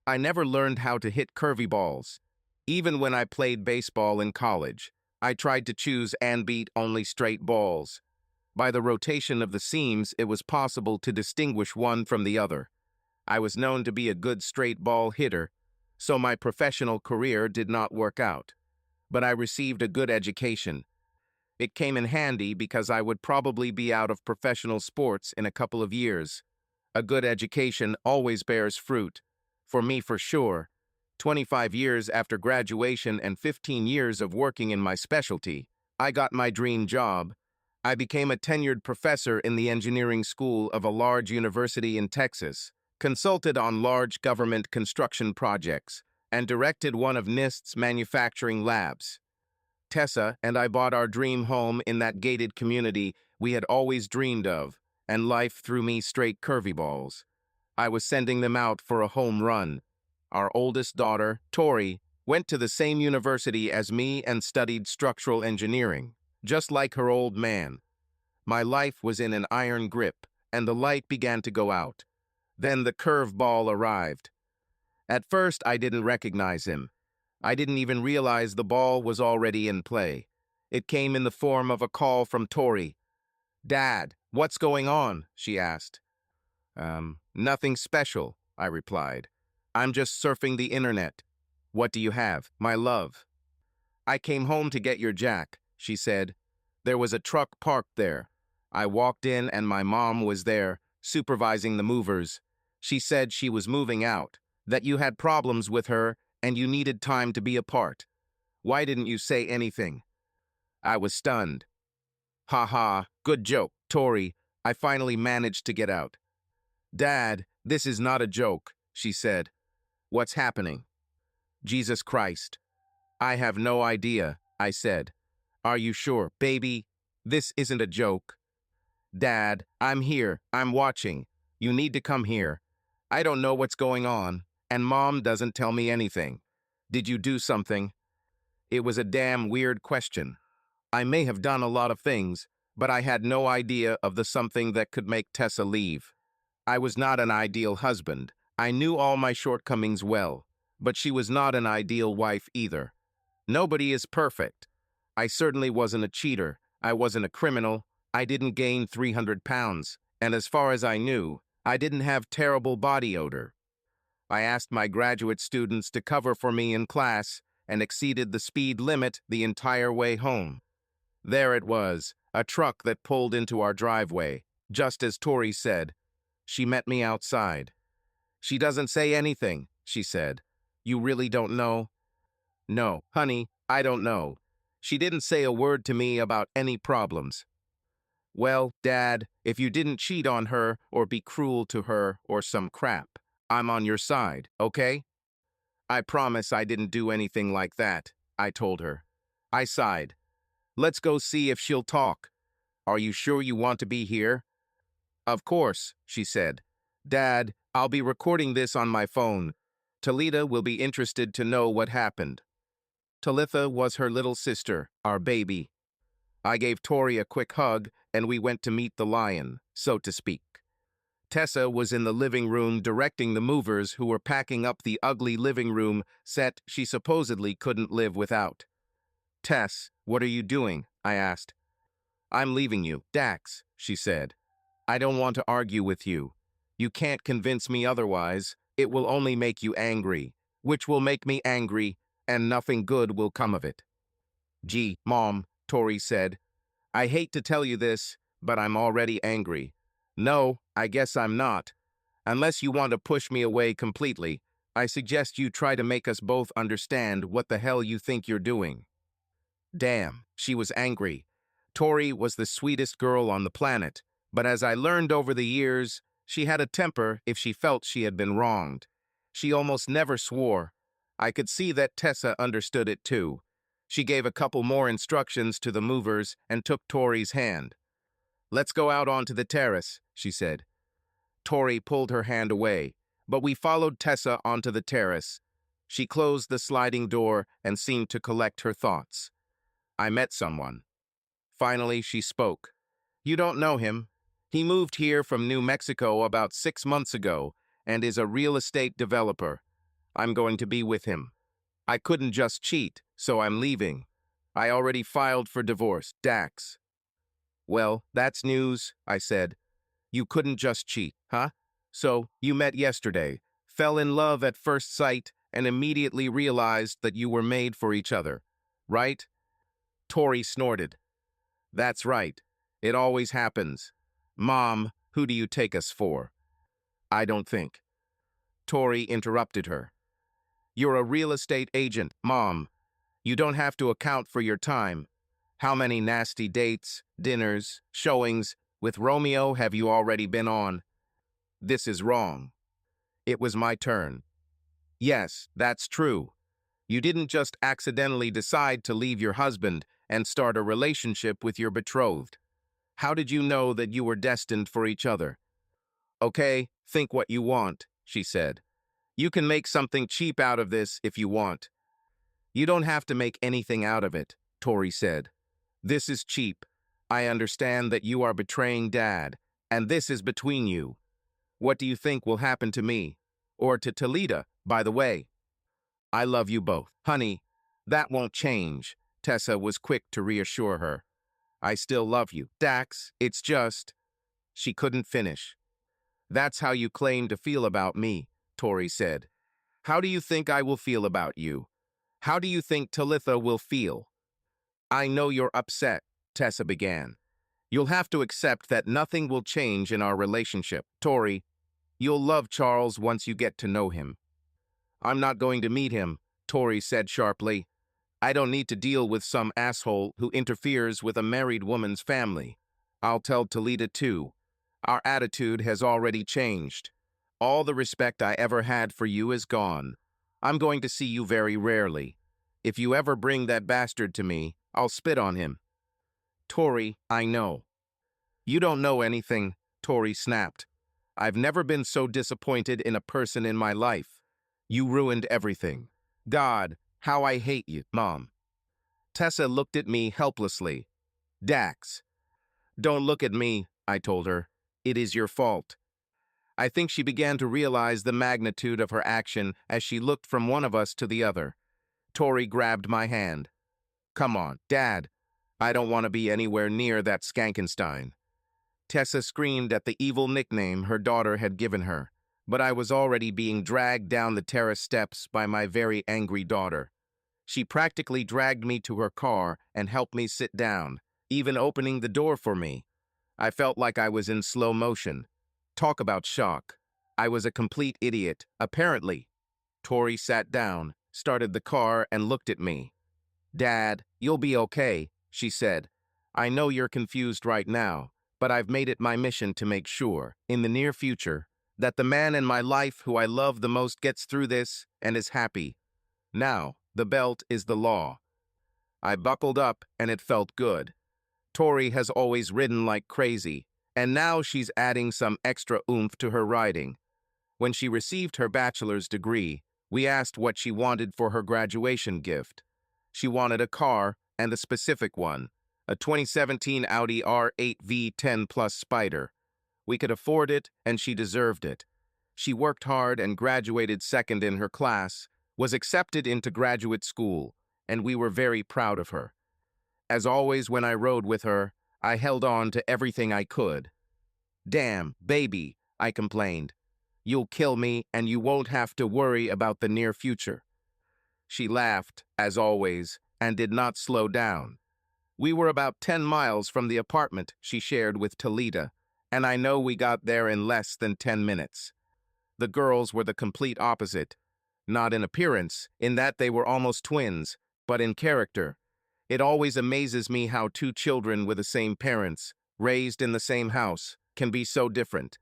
I never learned how to hit curvy balls. Even when I played baseball in college, I tried to choose and beat only straight balls. By the rotation of the seams, it was possible to distinguish one from the other. I was known to be a good straight ball hitter, so my professional career did not work out. But I received a good education. It came in handy because I would probably be out of professional sports in a couple of years. A good education always bears fruit. For me, for sure. 25 years after graduation and 15 years of working in my specialty, I got my dream job. I became a tenured professor in the engineering school of a large university in Texas, consulted on large government construction projects, and directed one of NIST's manufacturing labs. Tessa and I bought our dream home in that gated community we had always dreamed of, and life threw me straight curvy balls. I was sending them out for a home run. Our oldest daughter, Tori, went to the same university as me and studied structural engineering, just like her old man. My life was in an iron grip, and the light began to go out. Then the curve ball arrived. At first, I didn't recognize him. I didn't even realize the ball was already in play. It came in the form of a call from Tori. "Dad, what's going on?" she asked. Nothing special," I replied. "I'm just surfing the internet. What do you have, my love?" "I came home to get your jack," she said. "There was a truck parked there. I walked in and my mom was there, supervising the movers. She said she was moving out, that you had problems with her and you needed time to be apart. Why didn't you say anything?" I was stunned. "Ha ha, good joke, Tori." I finally managed to get out. "Dad, this is not a joke," she said. "What's happening?" "Jesus Christ." "I have no idea," I said. "Are you sure, baby? This isn't a joke." "Dad, I'm here. I'm watching. You need to come here. I don't know what's going on, and Mom doesn't tell me anything. Did you do something?" It was a damn weird question. I may have done a lot of things, but I had no idea of the something that could make Tessa leave. I was not an ideal husband. I knew all my shortcomings well, but she was not an ideal wife either. Nobody is perfect. I certainly wasn't a cheater. I wasn't a criminal. I didn't gain 300 pounds, and as far as I knew, I didn't have terrible body odor. I asked my graduate students to cover for me in class and exceeded the speed limit the entire way home. There it was, a truck that pulled into our driveway, just as Tori said. She met me outside. "She doesn't say anything," she said. "You really don't know?" "No, honey, I don't know. She didn't say a word to me about any problems." "Well, Dad, if you didn't cheat on her or be cruel to her or some crap, I'm on your side, okay?" "I promise I didn't do anything like that," I told her. I sighed. "Let's go see if she'll talk. Are you sure you want to be here?" "Of course," she said. "Dad, I'll be recording this on my phone. Talita will be interested to know what happened." Talitha was her little sister, our baby. I gave Tori a quick hug, and we went to meet the lion, so to speak. Tessa was in the living room directing the movers who were packing up the ugly living room set she supposedly couldn't live without. "Tess, what are you doing?" I asked. "I'm leaving you, Dax," she said. "I don't want to argue with you. You can't convince me otherwise. It will only make you angry, which will make me angry, and nothing good will come of it." "Gee, Mom," Tori said. "I hate to tell you this, but I'm already angry." "No, I guess I'm not. Unless you want to push me away completely, I suggest you try to make us both understand what the hell you think you're doing." Damn, she was angry. Tori was the sweetest girl on the planet, but as I learned over the years, she had a temper if she felt she had been wronged. She almost never swore. I could see that Tessa understood it too. She gave a couple more instructions to the movers and took Tori's hand. "Let's go out onto the terrace," she said. Tori pulled her hand away, but we followed Tessa onto the terrace. She closed the sliding door and seemed to collect her thoughts. "I met someone." Finally, she spoke. "You don't know him. He moved here from New Mexico about 6 months ago and is a real estate developer. I'm going to be with him. I couldn't just cheat, so I'm leaving. I already filed for divorce, Dax. Well, that's news, I said. You couldn't just cheat, huh? So, you met yesterday, fell in love at first sight, and immediately realized that you were made for each other, right? Tori snorted. That's right. It always happens. Mom, who do you take us for? I don't think. Tori interrupted her. You're a real estate agent, Mom. You don't have to account for your time. How many nasty dates, dinners, showings with Romeo have you already been on? This is wrong. It was my turn. Yes, that's true. You didn't just accidentally decide to leave your husband and start a relationship with your betrothed. How did you know that you were destined for each other? Okay, think what you want, she said. You can make something cheap out of this if you want. You don't have to make anything out of it, Tori said. This is cheap. I understand that you are betraying Dad, and this is between you. What do you think will happen to me? Or to Talita, by the way? I love you both. Honey, that won't change, Tessa was quick to reassure her. I still love you. Dax, it's just... She couldn't finish. That's how you claim to feel about me, Tori said. How do you think I will feel about you? How do you think Talitha will feel? I know you're upset, Tessa began. You'll have to accept that nothing will change in our relationship. Tori, you'll love Charles once you get to know him. I'm not going to meet him, Tori said sharply. I don't need to deal with some asshole who interferes with a married woman's family. I'll tell Talita too. Our attitude has already changed. All the respect I ever had for you is gone. I'm going to see you very rarely. If you ever bring that bastard to me, I'll spit on him. Tori, I know. You don't know anything, Tori snapped. I've never been so disappointed in a person in my life. You ruined everything. God, how I hate you, Mom. Tessa looked at me helplessly. Dax. Don't look at me, I told her. It is your fault. I think she began to realize the magnitude of her action as she looked from one of us to the other. Tori grabbed my hand. Come on, Dad. I don't want to be anywhere near that Skankenstein. Tessa screamed at the evil nickname her daughter had given her, but I was already being dragged down the terrace steps by my very angry daughter. She practically dragged me to her car and helped me sit down, even opening the door for me. I felt like I was in slow motion. Talk about shock. I was a complete idiot, apparently. Tori sat down, started the car, and looked at me. Dad, you'll be okay, she said. I know you're confused right now, but I've made it my mission to make sure, in the near future, that the man in my life who I love the most gets through this and is happy. Now, the belt is the law. I buckled up, and it felt good. Tori has always ridden like crazy, and now she's adding some extra oomph to her riding. When she received her bachelor's degree, we asked what she wanted for her graduation gift. She wanted a car, and a specific one, a 2017 Audi R8 V10 Plus Spider. We could afford it, and she deserved it. She worked hard and graduated second in her class, was accepted into graduate school, and we were very proud of her. As always when I rode with her, I held on to everything I could. Damn, baby, I complained. You'll kill me, and you won't have to worry about the near future. She laughed, as always, and did not slow down. We were about 10 miles from the apartment she shared with Talita, and I know we got there in less than 10 minutes. The girls were the complete opposite. Not in appearance, in that they were almost twins, but in character. It always amazes me how two children with the same parents, raised in the same house, can be so different.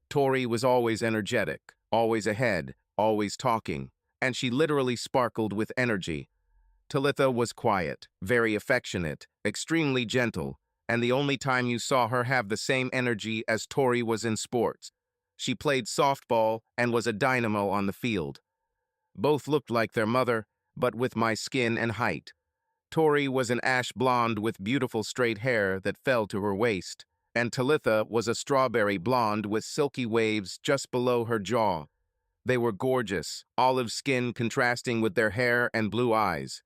Tori was always energetic, always ahead, always talking, and she literally sparkled with energy. Talitha was quiet, very affectionate, extremely gentle, and the only time you saw her have the same energy as Tori was in sports. She played softball and was a dynamo on the field. Both looked like their mother, but with my skin and height. Tori was an ash blonde with beautiful straight hair that fell to her waist, and Talitha was a strawberry blonde with silky waves just below her jaw. They were gorgeous, olive skin contrasting with their hair and blue eyes.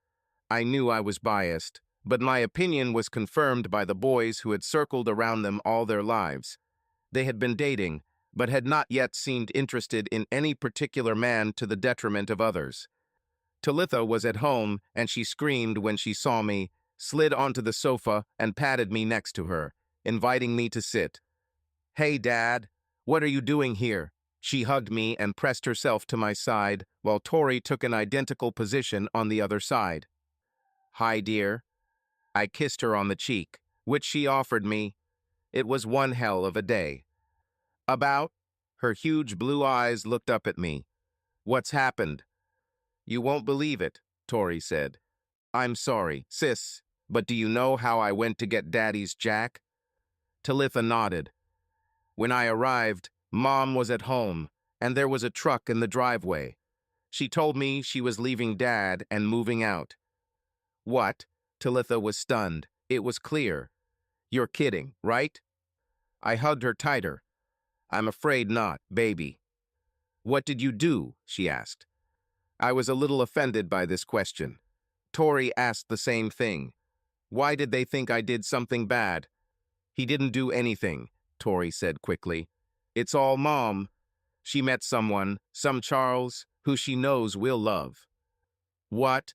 I knew I was biased, but my opinion was confirmed by the boys who had circled around them all their lives. They had been dating, but had not yet seemed interested in any particular man to the detriment of others. Talitha was at home, and she screamed when she saw me, slid onto the sofa, and patted me next to her, inviting me to sit. "Hey, Dad, what are you doing here?" She hugged me and pressed herself to my side, while Tori took an identical position on the other side. "Hi, dear." I kissed her on the cheek, which she offered me. It was one hell of a day. "About?" Her huge blue eyes looked up at me. "What's happened?" "You won't believe it," Tori said. "I'm sorry, sis, but do you know how I went to get Daddy's Jack?" Talitha nodded. "When I arrived, Mom was at home, and there was a truck in the driveway. She told me she was leaving Dad and moving out." "What?" Talitha was stunned. It was clear. "You're kidding, right?" I hugged her tighter. "I'm afraid not, baby." "What did you do?" she asked. I was a little offended by this question. Tori asked the same thing. Why did they think I did something bad? "He didn't do anything," Tori said quickly. "It's all Mom. She met someone, some Charles, who she knows we'll love." "What?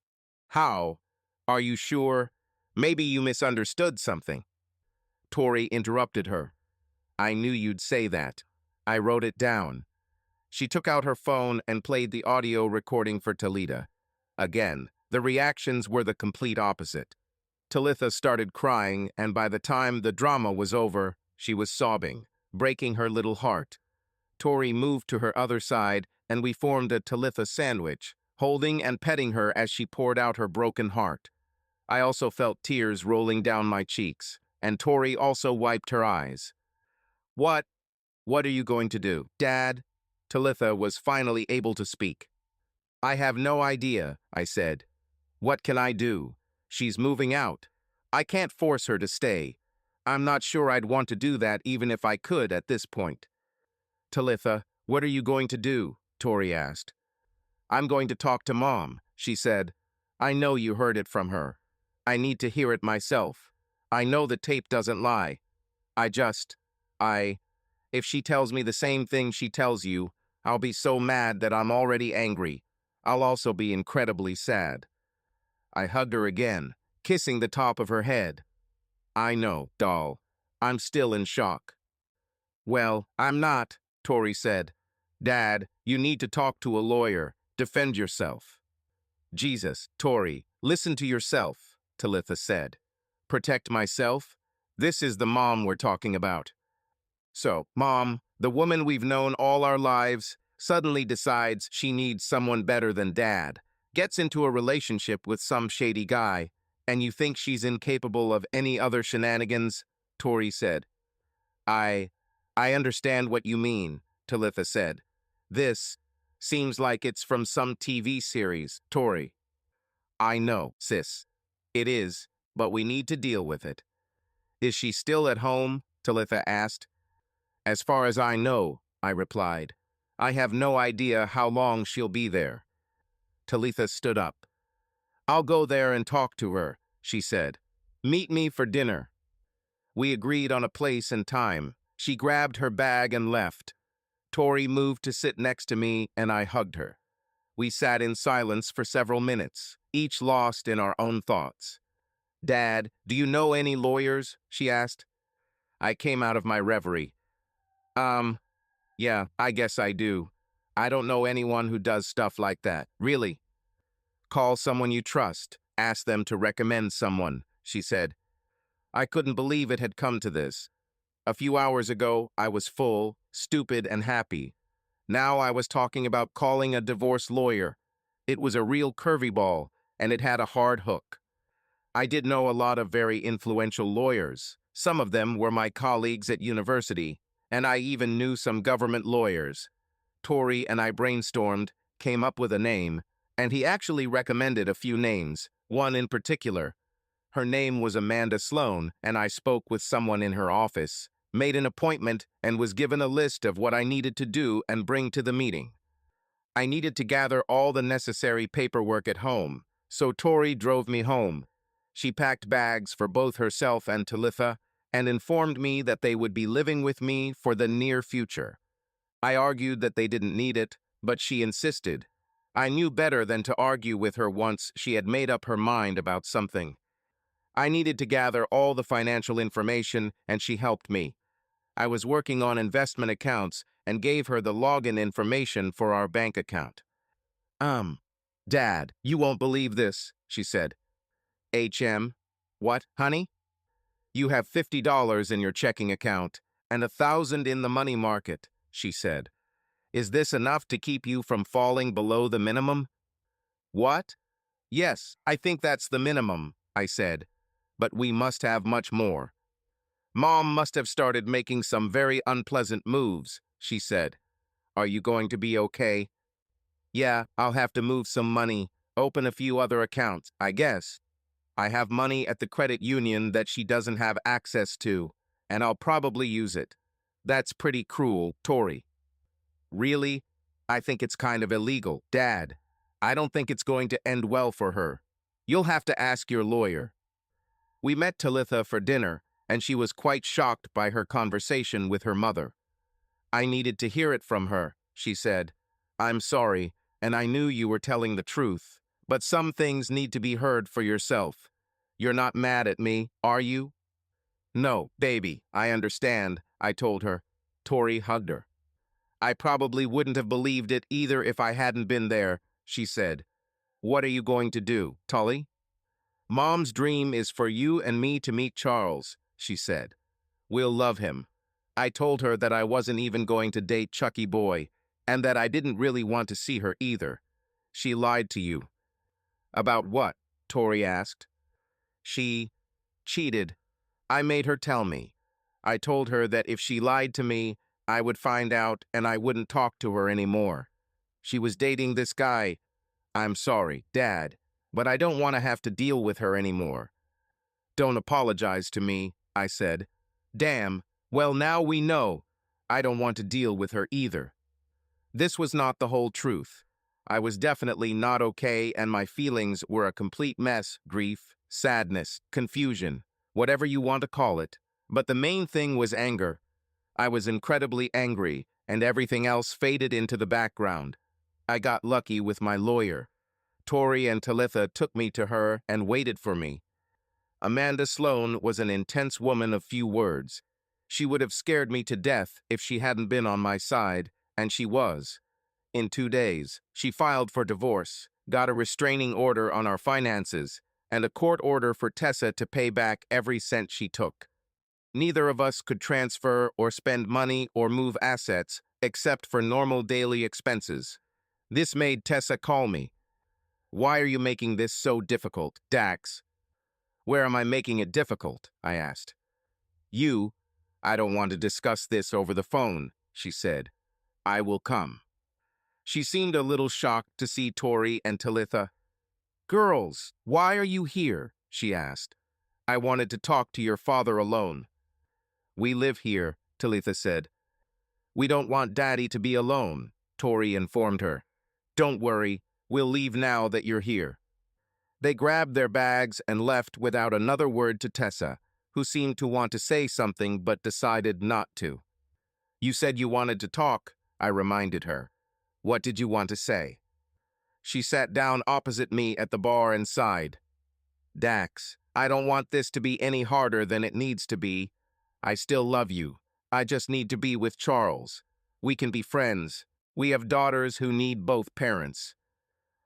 How? Are you sure? Maybe you misunderstood something." Tori interrupted her. "I knew you'd say that. I wrote it down." She took out her phone and played the audio recording for Talitha. Again, the reactions were the complete opposite. Talitha started crying, and by the time the drama was over, she was sobbing, breaking her little heart. Tori moved to her other side, and we formed a Talitha sandwich, holding and petting her as she poured out her broken heart. I also felt tears rolling down my cheeks, and Tori also wiped her eyes. What are you going to do, Dad?" Talitha was finally able to speak. "I have no idea," I said. "What can I do? She's moving out. I can't force her to stay. I'm not sure I'd want to do that even if I could at this point." "Talitha, what are you going to do?" Tori asked. "I'm going to talk to Mom," she said. "I know you heard it from her. I need to hear it myself. I know the tape doesn't lie. If she tells me the same thing she tells you, I'll be so mad that I'm already angry. I'll also be incredibly sad." I hugged her again, kissing the top of her head. "I know, doll. I'm still in shock." "Well, I'm not," Tori said. "Dad, you need to talk to a lawyer. Defend yourself." "Jesus, Tori, listen to yourself," Talitha said. "Protect myself? This is the Mom we're talking about." "So, Mom, the woman we've known all our lives, suddenly decides she needs someone better than Dad, gets into a relationship with some shady guy, and you think she's incapable of any other shenanigans?" Tori said. I understand what you mean," Talitha said. "This seems like it's from some TV series, Tori." "I know, sis. It is, but we need to deal with it." "Is she still at home?" Talitha asked. "As far as I know," I replied. "I have no idea how long she'll be there." Talitha stood up. "I'll go there and talk to her," she said. "Meet me for dinner." We agreed on a place and time. She grabbed her bag and left. Tori moved to sit next to me, and I hugged her. We sat in silence for several minutes, each lost in our own thoughts. "Dad, do you know any lawyers?" she asked. I came out of my reverie. Yeah, I guess I do. I don't know anyone who does stuff like that, really." "Call someone you trust. Ask them to recommend someone," she said. I couldn't believe it had come to this. A few hours ago, I was full, stupid, and happy. Now I was talking about calling a divorce lawyer. It was a real curveball, and it had a hard hook. I did know a lot of very influential lawyers. Some of them were my colleagues at university, and I even knew some government lawyers. Tori and I brainstormed, came up with a name, and he actually recommended a few names, one in particular. Her name was Amanda Sloan, and I spoke with someone in her office, made an appointment, and was given a list of what I needed to do and bring to the meeting. I needed to gather all the necessary paperwork at home, so Tori drove me home. She packed bags for both herself and Talitha and informed me that they would be living with me for the near future. I argued that they didn't need it, but she insisted. I knew better than to argue with her once she had made up her mind about something. I needed to gather all the financial information, and she helped me. I was working on investment accounts and gave her the login information for our bank account. Dad, you won't believe this, she said. HM, what, honey? You have $50 in your checking account and $1,000 in the money market, she said. Is this enough to keep you from falling below the minimum? What? Yes, I think that's the minimum, I said. But we must have much more. Mom must have started making some very unpleasant moves, she said. Are you going to be okay? Yeah, I'll have to move some money, open a few other accounts, I guess. I have money at the credit union that she doesn't have access to, and I'll probably use it. That's pretty cruel, Tori. Really? I think it's kind of illegal, Dad. I don't think it's going to end well for her. You'll have to ask your lawyer. We met Talitha for dinner, and she was quite shocked by her conversation with her mother. I needed to hear it from her, she said. I'm sorry, and I knew you were telling the truth, but some things need to be heard for yourself. You're not mad at me, are you? No, baby, I understand, I told her. Tori hugged her. I probably wouldn't have believed it either if I hadn't been there, she said. What are you going to do, Tully? Mom's dream is for you and me to meet Charles, she said. We'll love him. I told her that I wasn't even going to date Chucky Boy, and that I didn't really want to see her either. She lied to you. About what? Tori asked. She cheated. I made her tell me. I told her that if she lied to me, I would find out and I wouldn't talk to her anymore. She was dating this guy. I'm sorry, Dad, but I don't want to have to deal with her anymore. Don't apologize to me, I said. Damn, well now we know. I don't want to deal with her either. This was not the whole truth. I was definitely not okay, and my feelings were a complete mess, grief, sadness, confusion, whatever you want to call it. But the main thing was anger. I was incredibly angry, and everything else faded into the background. I got lucky with my lawyer. Tori and Talitha took me to her and waited for me. Amanda Sloan was an intense woman of few words. She would have scared me to death if she hadn't been on my side, and she was. In 2 days, she filed for divorce, got a restraining order on our finances, and a court order for Tessa to pay back every cent she took. Neither of us could transfer or spend money or move assets except for normal daily expenses. This made Tessa call me. Why are you making this so difficult, Dax? Where am I making it difficult? I asked. You. I don't want to discuss this over the phone, she said. I will come. She seemed a little shocked to see Tori and Talitha. Girls, why are you here? She asked. I wanted to talk to your father alone. We live here, Talitha said. We don't want Daddy to be alone, Tori informed her. Don't worry, we'll leave now that you're here. They grabbed their bags and left without another word to Tessa, who seemed to want to say something but decided not to. You said you wanted to talk, I reminded her. What did you want to say? She sat down opposite me at the bar and sighed. Dax, I don't want this to be any harder than it needs to be. I still love you. I just need to be with Charles. We can be friends. We have daughters who need both parents.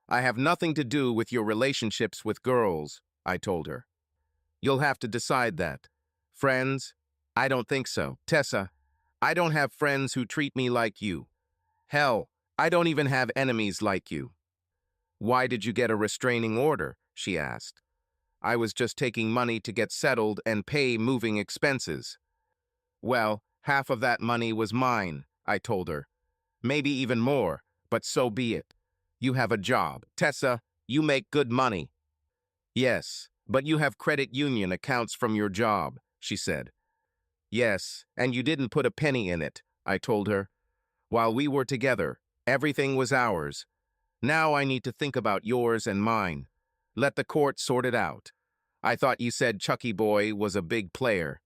I have nothing to do with your relationships with girls, I told her. You'll have to decide that. Friends? I don't think so. Tessa, I don't have friends who treat me like you. Hell, I don't even have enemies like you. Why did you get a restraining order? She asked. I was just taking money to get settled and pay moving expenses. Well, half of that money was mine, I told her. Maybe even more, but so be it. You have a job. Tessa, you make good money. Yes, but you have credit union accounts from your job, she said. Yes, and you didn't put a penny in it, I told her. While we were together, Everything was ours. Now I need to think about yours and mine. Let the court sort it out. I thought you said Chucky Boy was a big player.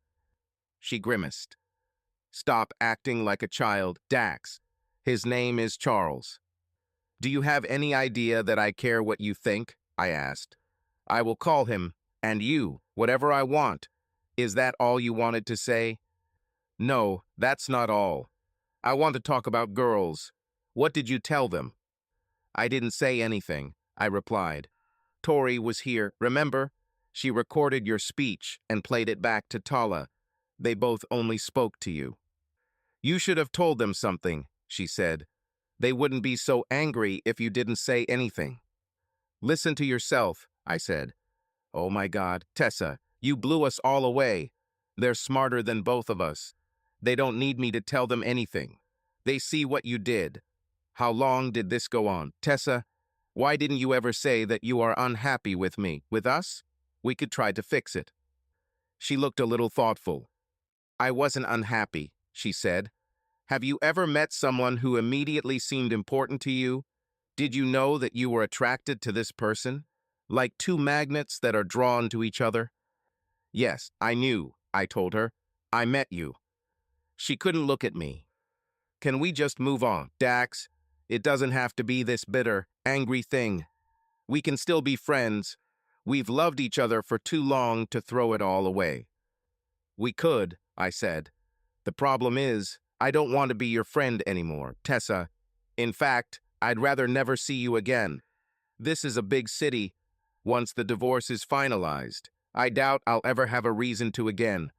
She grimaced. Stop acting like a child, Dax. His name is Charles. Do you have any idea that I care what you think? I asked. I will call him, and you, whatever I want. Is that all you wanted to say? No, that's not all. I want to talk about girls. What did you tell them? I didn't say anything, I replied. Tori was here, remember? She recorded your speech and played it back to Tala. They both only spoke to you. You should have told them something, she said. They wouldn't be so angry if you didn't say anything. Listen to yourself, I said. Oh my God, Tessa, you blew us all away. They're smarter than both of us. They don't need me to tell them anything. They see what you did. How long did this go on? Tessa, why didn't you ever say that you are unhappy with me? With us? We could try to fix it. She looked a little thoughtful. I wasn't unhappy, she said. Have you ever met someone who immediately seemed important to you? Did you know that you were attracted to this person? Like two magnets that are drawn to each other? Yes, I knew, I told her. I met you. She couldn't look at me. Can we just move on, Dax? It doesn't have to be this bitter, angry thing. We can still be friends. We've loved each other for too long to throw it all away. We could, I said. The problem is, I don't want to be your friend anymore, Tessa. In fact, I'd rather never see you again. This is a big city. Once the divorce is finalized, I doubt I'll ever have a reason to again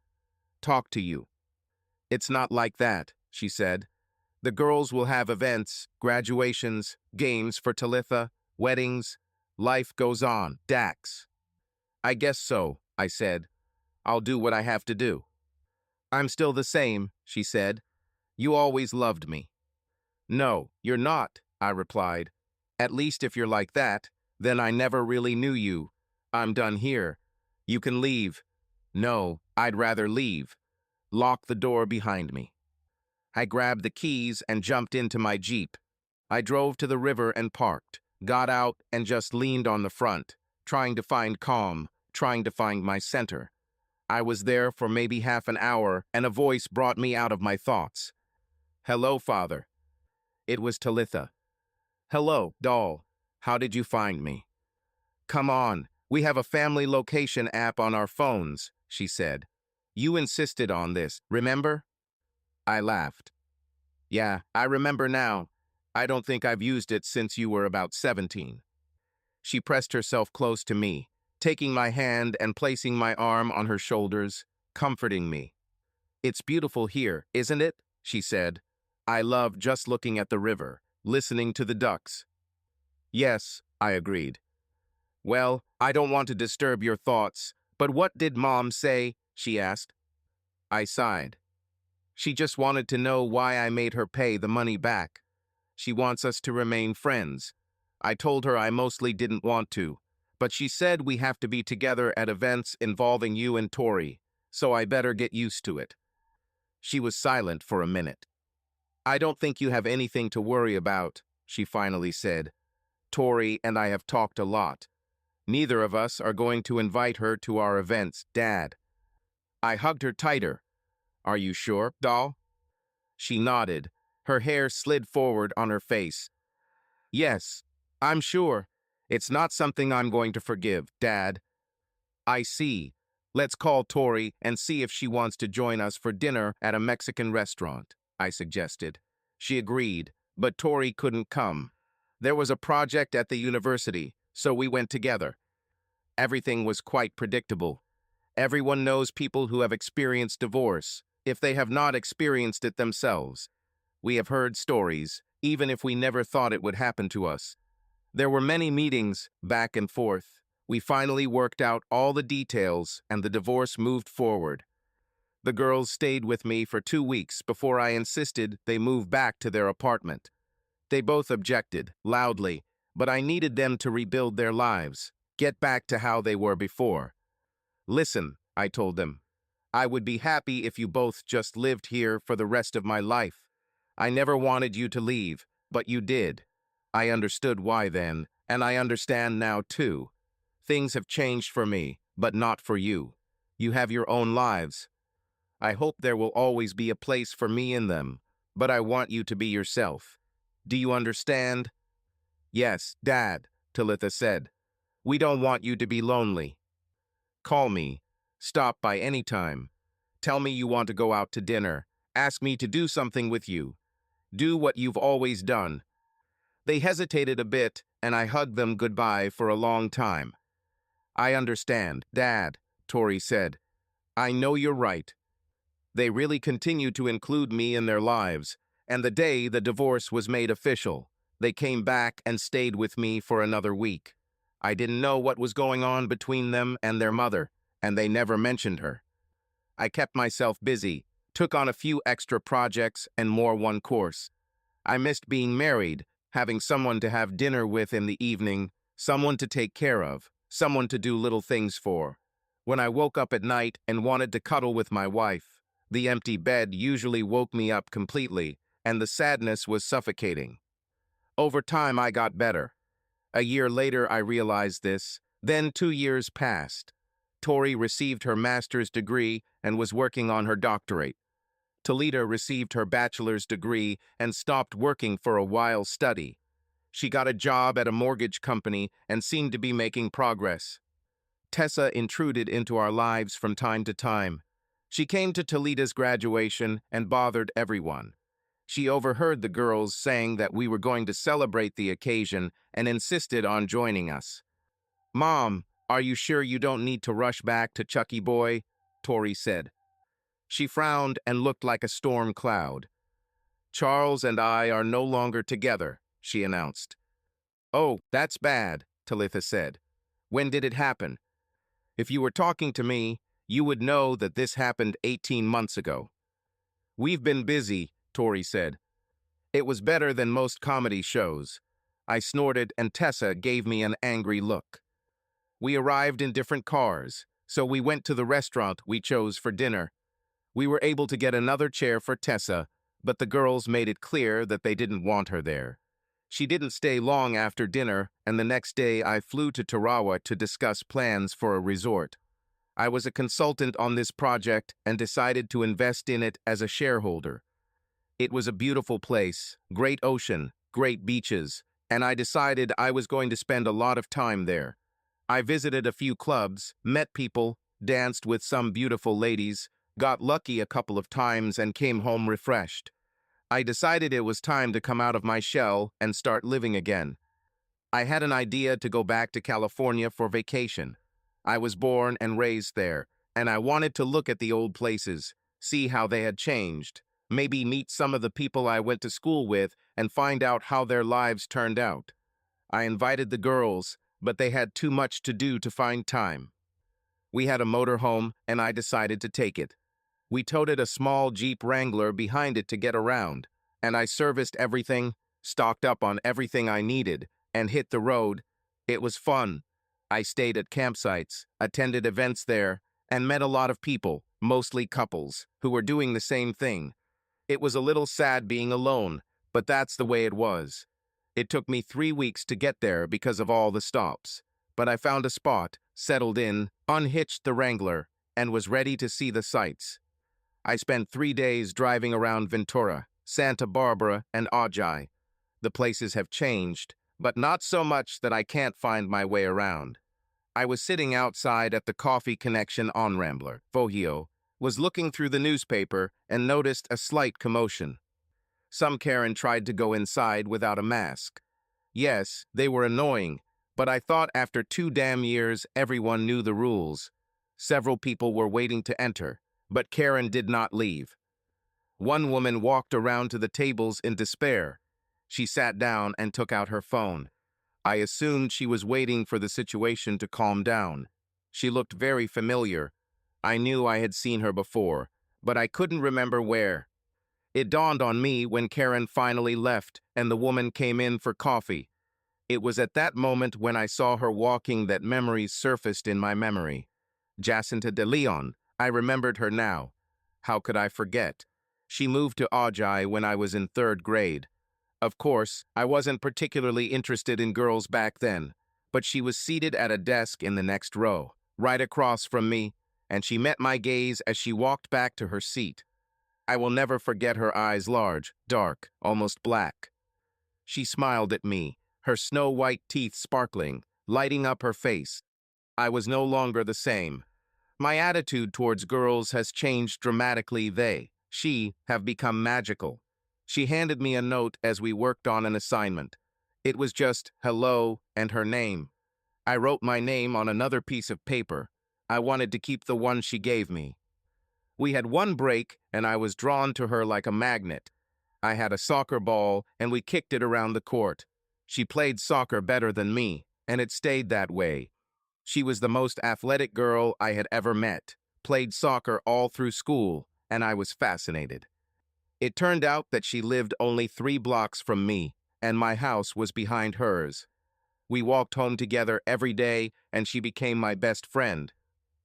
talk to you. It's not like that, she said. The girls will have events, graduations, games for Talitha, weddings. Life goes on, Dax. I guess so, I said. I'll do what I have to do. I'm still the same, she said. You always loved me. No, you're not, I replied. At least if you're like that, then I never really knew you. I'm done here. You can leave. No, I'd rather leave. Lock the door behind me. I grabbed the keys and jumped into my Jeep. I drove to the river and parked, got out and just leaned on the front, trying to find calm, trying to find my center. I was there for maybe half an hour and a voice brought me out of my thoughts. Hello, Father. It was Talitha. Hello, doll. How did you find me? Come on, we have a family location app on our phones, she said. You insisted on this, remember? I laughed. Yeah, I remember now. I don't think I've used it since you were about 17. She pressed herself close to me, taking my hand and placing my arm on her shoulders, comforting me. It's beautiful here, isn't it? She said. I love just looking at the river, listening to the ducks. Yes, I agreed. Well, I don't want to disturb your thoughts, but what did Mom say? She asked. I sighed. She just wanted to know why I made her pay the money back. She wants us to remain friends. I told her I mostly didn't want to, but she said we have to be together at events involving you and Tori, so I better get used to it. She was silent for a minute. I don't think you have anything to worry about, she finally said. Tori and I have talked a lot. Neither of us are going to invite her to our events, Dad. I hugged her tighter. Are you sure, doll? She nodded. Her hair slid forward on her face. Yes, I'm sure. It's not something I'm going to forgive, Dad. I see. Let's call Tori and see if she wants to join us for dinner at a Mexican restaurant, I suggested. She agreed, but Tori couldn't come. There was a project at the university, so we went together. Everything was quite predictable. Everyone knows people who have experienced divorce, if they have not experienced it themselves. We have heard stories, even if we never thought it would happen to us. There were many meetings, back and forth. We finally worked out all the details, and the divorce moved forward. The girls stayed with me for 2 weeks before I insisted they move back to their apartment. They both objected, loudly, but I needed them to rebuild their lives, get back to how they were before. Listen, I told them, I would be happy if you both just lived here for the rest of my life. I never wanted you to leave. But you did. I understood why then, and I understand now too. Things have changed for me, but not for you. You have your own lives. I hope there will always be a place for me in them, but I want you to be yourself. Do you understand? Yes, Dad, Talitha said. We don't want you to be lonely. Call me. Stop by any time. Tell me you want to go out to dinner. Ask me to do something with you. Do what you've always done. They hesitated a bit, and I hugged them goodbye for a long time. I understand, Dad, Tori said. I know you're right. They really continued to include me in their lives, and the day the divorce was made official, they came back and stayed with me for another week. I didn't know what was going on between them and their mother, and they never mentioned her. I kept myself busy, took on a few extra projects and more one course. I missed being married, having someone to have dinner with in the evening, someone to take care of, someone to do little things for. When I woke up at night and wanted to cuddle with my wife, the empty bed usually woke me up completely, and the sadness was suffocating. Over time, I got better. A year later, I realized this. Then 2 years passed. Tori received her master's degree and was working on her doctorate. Talita received her bachelor's degree and stopped working for a while study. She got a job at a mortgage company and seemed to be making progress. Tessa intruded into our lives from time to time. She came to Talita's graduation and bothered everyone. She overheard the girls saying that we were going to celebrate the occasion and insisted on joining us. Mom, are you sure you don't need to rush back to Chucky Boy? Tori said. She frowned and looked like a storm cloud. Charles and I are no longer together, she announced. Oh, that's bad, Talitha said. When did it happen? If you were talking to me, you would know that this happened 18 months ago. We've been busy, Tori said. It was better than most comedy shows. I snorted and Tessa gave me an angry look. We arrived in different cars, so we went to the restaurant we chose for dinner. We were able to get another chair for Tessa, but the girls made it clear that they didn't want her there. She didn't stay long after dinner, and the next day I flew to Tarawa to discuss plans for a resort. I was a consultant on this project and decided to invest in it as a shareholder. It was a beautiful place, great ocean, great beaches, and I decided I was going to spend a lot of time there. I visited a few clubs, met people, danced with some beautiful ladies, got lucky a couple of times and came home refreshed. I decided it was time to come out of my shell and start living again. I had an idea to go back to California for vacation. I was born and raised there, and I wanted to look at the old places, see how they had changed, maybe meet some of the people I went to school with and find out how their lives turned out. I invited the girls, but they had too much to do to find time. We had a motorhome, and I decided to take it. We toted a small Jeep Wrangler behind it to get around, and I serviced everything, stocked up on everything I needed, and hit the road. It was fun. I stayed at campsites, attended events there, and met a lot of people, mostly couples, who were doing the same thing. It was a little sad being alone, but that's the way it was. It took me 3 weeks to get there because of all the stops, but I found a spot, settled in, unhitched the Wrangler, and was ready to see the sights. I spent 3 days driving around Ventura, Santa Barbara, and Ojai. The places have changed, but not so much that I can't find my way around. I was sitting outside at the Coffee Connection on Rambler, Vojio, was looking through the newspaper and noticed a slight commotion. Some Karen tried to go inside without a mask. Yes, they were annoying, but I thought after 2 damn years everyone knew the rules. Several people were waiting to enter, but Karen did not leave. One woman walked around to the tables in despair. She sat down and took out her phone. I assumed she was waiting for the situation to calm down. She looked very familiar. I knew I had seen her before, but I couldn't remember where. It dawned on me when Karen finally left and the woman came in for coffee. It was at that moment when I saw her walking that memories surfaced in my memory. Jacinta de Leon. I remembered her now. How could I forget? She moved to Ojai when I was in 3rd grade. Of course, I wasn't particularly interested in girls back then, but she was seated at a desk in the next row, right across from me, and she met my gaze as she walked back to her seat. I will never forget her eyes large, dark, almost black. She smiled at me, her snow-white teeth sparkling, lighting up her face. I was no longer the same. My attitude towards girls has changed dramatically. She, have become magical. She handed me a note as we worked on an assignment. It was just hello and her name. I wrote my name on another piece of paper. I wanted to keep the one she gave me. We had one break, and I was drawn to her like a magnet. I had a soccer ball, and we kicked it around the court. She played soccer better than me, and it stayed that way. She was the most athletic girl I had ever met, played soccer all through school, and I was fascinated. It turned out that she lived only 3 blocks from me, and my house was behind hers. We walked home together every day, and she became my best friend.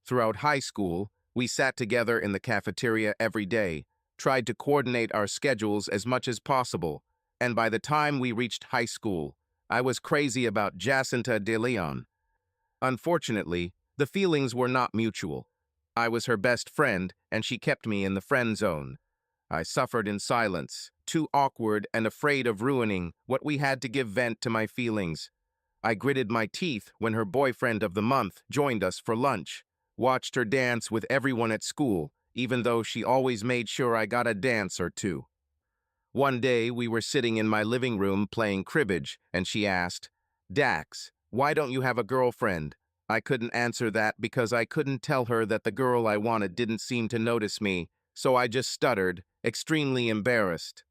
Throughout high school, we sat together in the cafeteria every day, tried to coordinate our schedules as much as possible, and by the time we reached high school, I was crazy about Jacinta de Leon. Unfortunately, the feelings were not mutual. I was her best friend, and she kept me in the friend zone. I suffered in silence, too awkward and afraid of ruining what we had to give vent to my feelings. I gritted my teeth when her boyfriend of the month joined us for lunch, watched her dance with everyone at school, even though she always made sure I got a dance or two. One day, we were sitting in my living room playing cribbage, and she asked, "Dax, why don't you have a girlfriend?" I couldn't answer that because I couldn't tell her that the girl I wanted didn't seem to notice me, so I just stuttered, extremely embarrassed.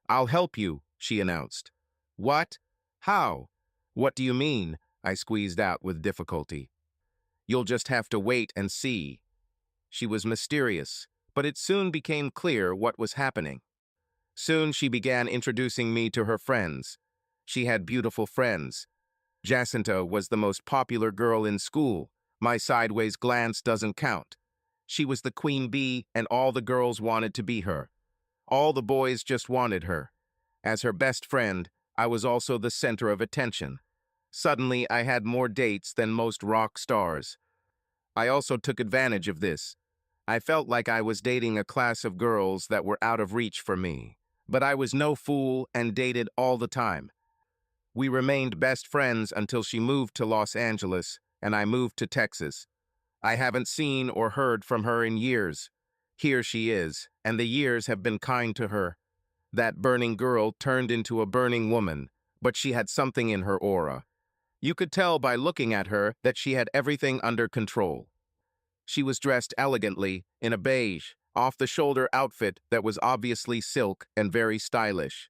"I'll help you," she announced. "What? How? What do you mean?" I squeezed out with difficulty. "You'll just have to wait and see." She was mysterious, but it soon became clear what was happening. Soon she began introducing me to her friends. She had beautiful friends. Jacinta was the most popular girl in school. My sideways glance doesn't count. She was the queen bee, and all the girls wanted to be her. All the boys just wanted her. As her best friend, I was also the center of attention. Suddenly, I had more dates than most rock stars. I also took advantage of this. I felt like I was dating a class of girls that were out of reach for me. But I was no fool and dated all the time. We remained best friends until she moved to Los Angeles and I moved to Texas. I haven't seen or heard from her in years. Here she is, and the years have been kind to her. That burning girl turned into a burning woman, but she had something in her aura. You could tell by looking at her that she had everything under control. She was dressed elegantly in a beige, off-the-shoulder outfit that was obviously silk and very stylish.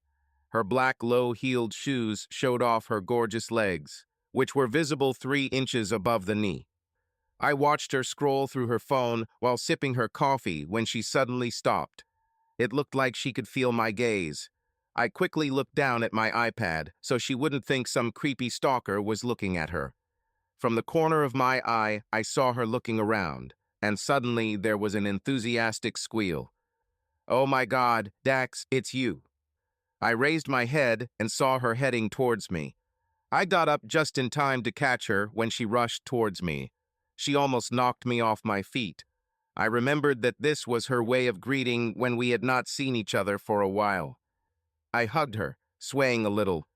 Her black low-heeled shoes showed off her gorgeous legs, which were visible 3 inches above the knee. I watched her scroll through her phone while sipping her coffee when she suddenly stopped. It looked like she could feel my gaze. I quickly looked down at my iPad so she wouldn't think some creepy stalker was looking at her. From the corner of my eye, I saw her looking around, and suddenly there was an enthusiastic squeal. "Oh my God, Dax, it's you." I raised my head and saw her heading towards me. I got up just in time to catch her when she rushed towards me. She almost knocked me off my feet. I remembered that this was her way of greeting when we had not seen each other for a while. I hugged her, swaying a little.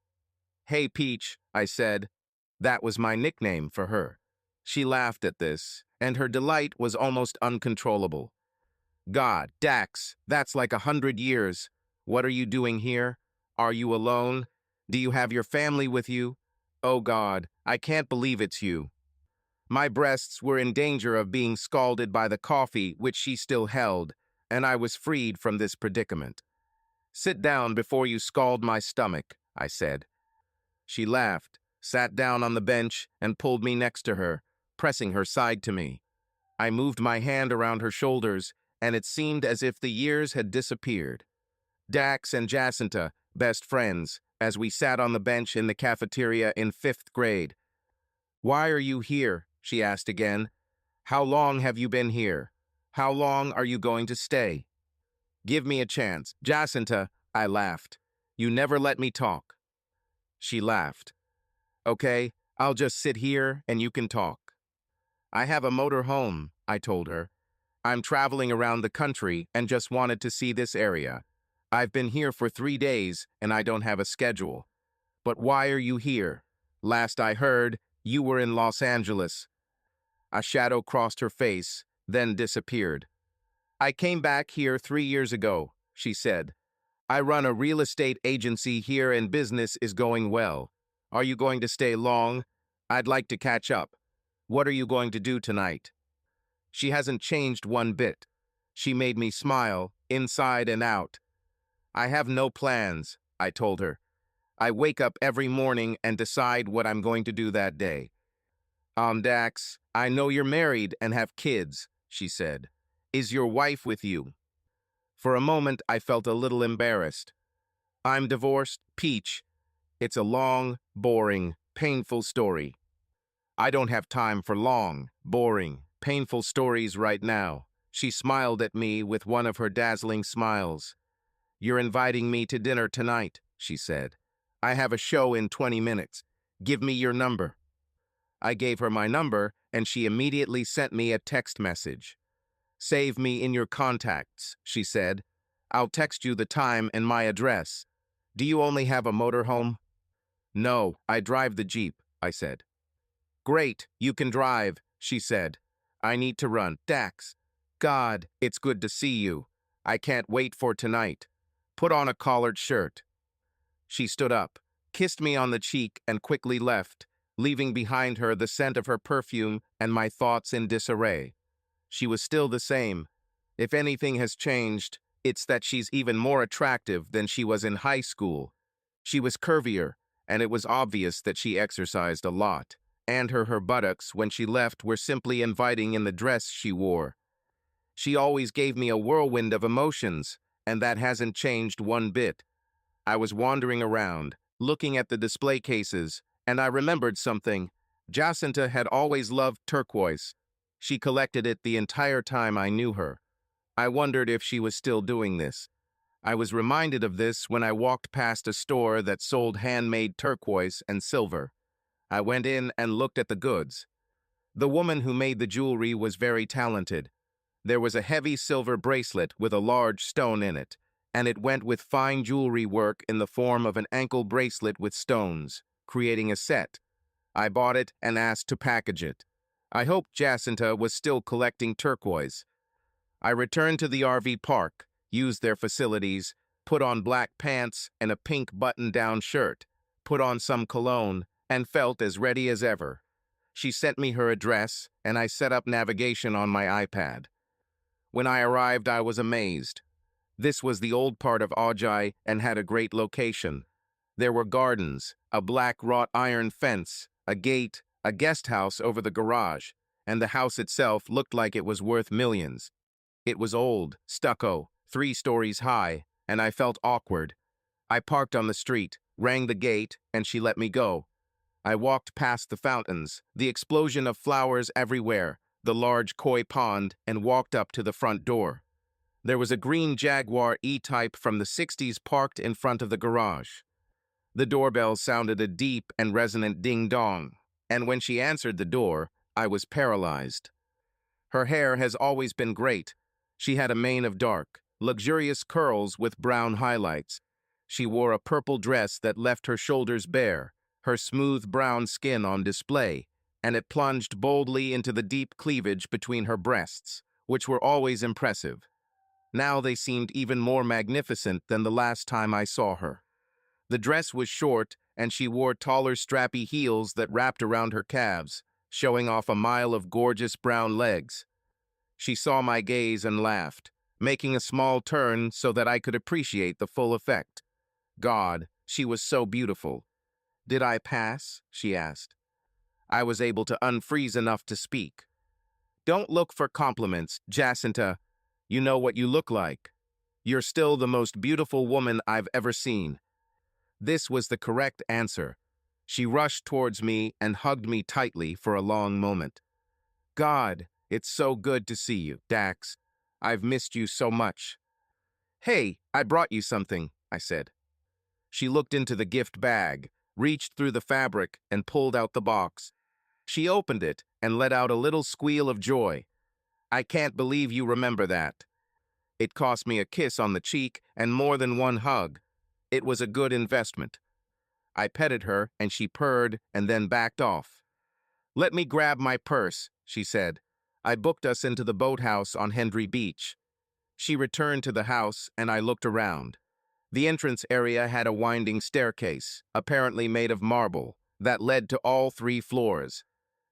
"Hey, Peach," I said. That was my nickname for her. She laughed at this, and her delight was almost uncontrollable. "God, Dax, that's like 100 years. What are you doing here? Are you alone? Do you have your family with you? Oh God, I can't believe it's you." My breasts were in danger of being scalded by the coffee which she still held, and I was freed from this predicament. "Sit down before you scald my stomach," I said. She laughed, sat down on the bench, and pulled me next to her, pressing her side to me. I moved my hand around her shoulders, and it seemed as if the years had disappeared. Dax and Jacinta, best friends, as we sat on the bench in the cafeteria in 5th grade. "Why are you here?" she asked again. "How long have you been here? How long are you going to stay?" "Give me a chance, Jacinta," I laughed. You never let me talk. She laughed. Okay, I'll just sit here and you can talk. I have a motor home, I told her. I'm traveling around the country and just wanted to see this area. I've been here for 3 days and I don't have a schedule. But why are you here? Last I heard, you were in Los Angeles. A shadow crossed her face, then disappeared. I came back here 3 years ago, she said. I run a real estate agency here and business is going well. Are you going to stay long? I'd like to catch up. What are you going to do tonight? She hasn't changed one bit. She made me smile, inside and out. I have no plans, I told her. I wake up every morning and decide what I'm going to do that day. Dax, I know you're married and have kids, she said. Is your wife with you? For a moment, I felt a little embarrassed. I'm divorced, Peach. It's a long, boring, painful story. I don't have time for long, boring, painful stories right now. She smiled at me with one of her dazzling smiles. You're inviting me to dinner tonight, she said. I have a show in 20 minutes. Give me your number. I gave her my number, and she immediately sent me a text message. Save me in your contacts, she said. I'll text you the time and my address. Do you only have a motorhome? No, I drive the Jeep, I said. Great, you can drive, she said. I need to run. Dax. God, it's good to see you. I can't wait for tonight. Put on a collared shirt. She stood up, kissed me on the cheek, and quickly left, leaving behind her the scent of her perfume and my thoughts in disarray. She was still the same. If anything has changed, it's that she's even more attractive than she was in high school. She was curvier, and it was obvious that she exercised a lot. And her buttocks, when she left, were simply inviting in the dress she wore. She always gave me a whirlwind of emotions, and that hasn't changed one bit. I was wandering around, looking at the display cases, and I remembered something. Jacinta had always loved turquoise. She collected it the entire time I knew her. I wondered if she was still doing this. I was reminded of this when I walked past a store that sold handmade turquoise and silver. I went in and looked at the goods. The woman who made the jewelry was very talented. There was a heavy silver bracelet with a large stone in it, and it went with fine jewelry work in the form of an ankle bracelet with stones, creating a set. I bought it and asked to package it. I hoped Jacinta was still collecting turquoise. I returned to the RV park, used their facilities, put on black pants and a pink button-down shirt, put on some cologne, and felt as ready as ever. She sent me her address, and I set up navigation on my iPad. When I arrived, I was amazed. This was the old part of Ojai and had a great location. There were gardens, a black wrought iron fence, a gate, a guest house over the garage, and the house itself looked like it was worth millions. It was old, stucco, 3 stories high, and I felt awkward. I parked on the street, rang the gate, and she let me go. I walked past the fountains, the explosion of flowers everywhere, the large koi pond, and walked up to the front door. There was a green Jaguar E-Type from the 60s parked in front of the garage. The doorbell sounded a deep and resonant ding-dong, and when she answered the door, I was paralyzed. Her hair has always been great. She had a mane of dark, luxurious curls with brown highlights. She wore a purple dress that left her shoulders bare, her smooth brown skin on display, and it plunged boldly into the deep cleavage between her breasts, which were always impressive. Now they seemed even more magnificent than the last time I saw her. The dress was short, and she wore taller strappy heels that wrapped around her calves, showing off a mile of gorgeous brown legs. She saw my gaze and laughed, making a small turn so that I could appreciate the full effect. God, she was so beautiful. Did I pass? She asked. I was able to unfreeze enough to speak. Don't look for compliments, Jacinta. You know what you look like. You're still the most beautiful woman I've ever seen. This was the correct answer. She rushed towards me and hugged me tightly for a long moment. God, it's so good to see you, Dax. I've missed you so much. Hey, I brought you something, I said. She looked into the gift bag, reached through the fabric, and pulled out the box. She opened it and let out a little squeal of joy. I can't believe you remember that. It cost me a kiss on the cheek and more than one hug. It was a good investment. I petted her and she purred and then backed off. Let me grab my purse, she said. I booked us into the boathouse on Henry Beach. She returned to the house and I looked around. The entrance area had a winding staircase, apparently made of marble, that led to all 3 floors.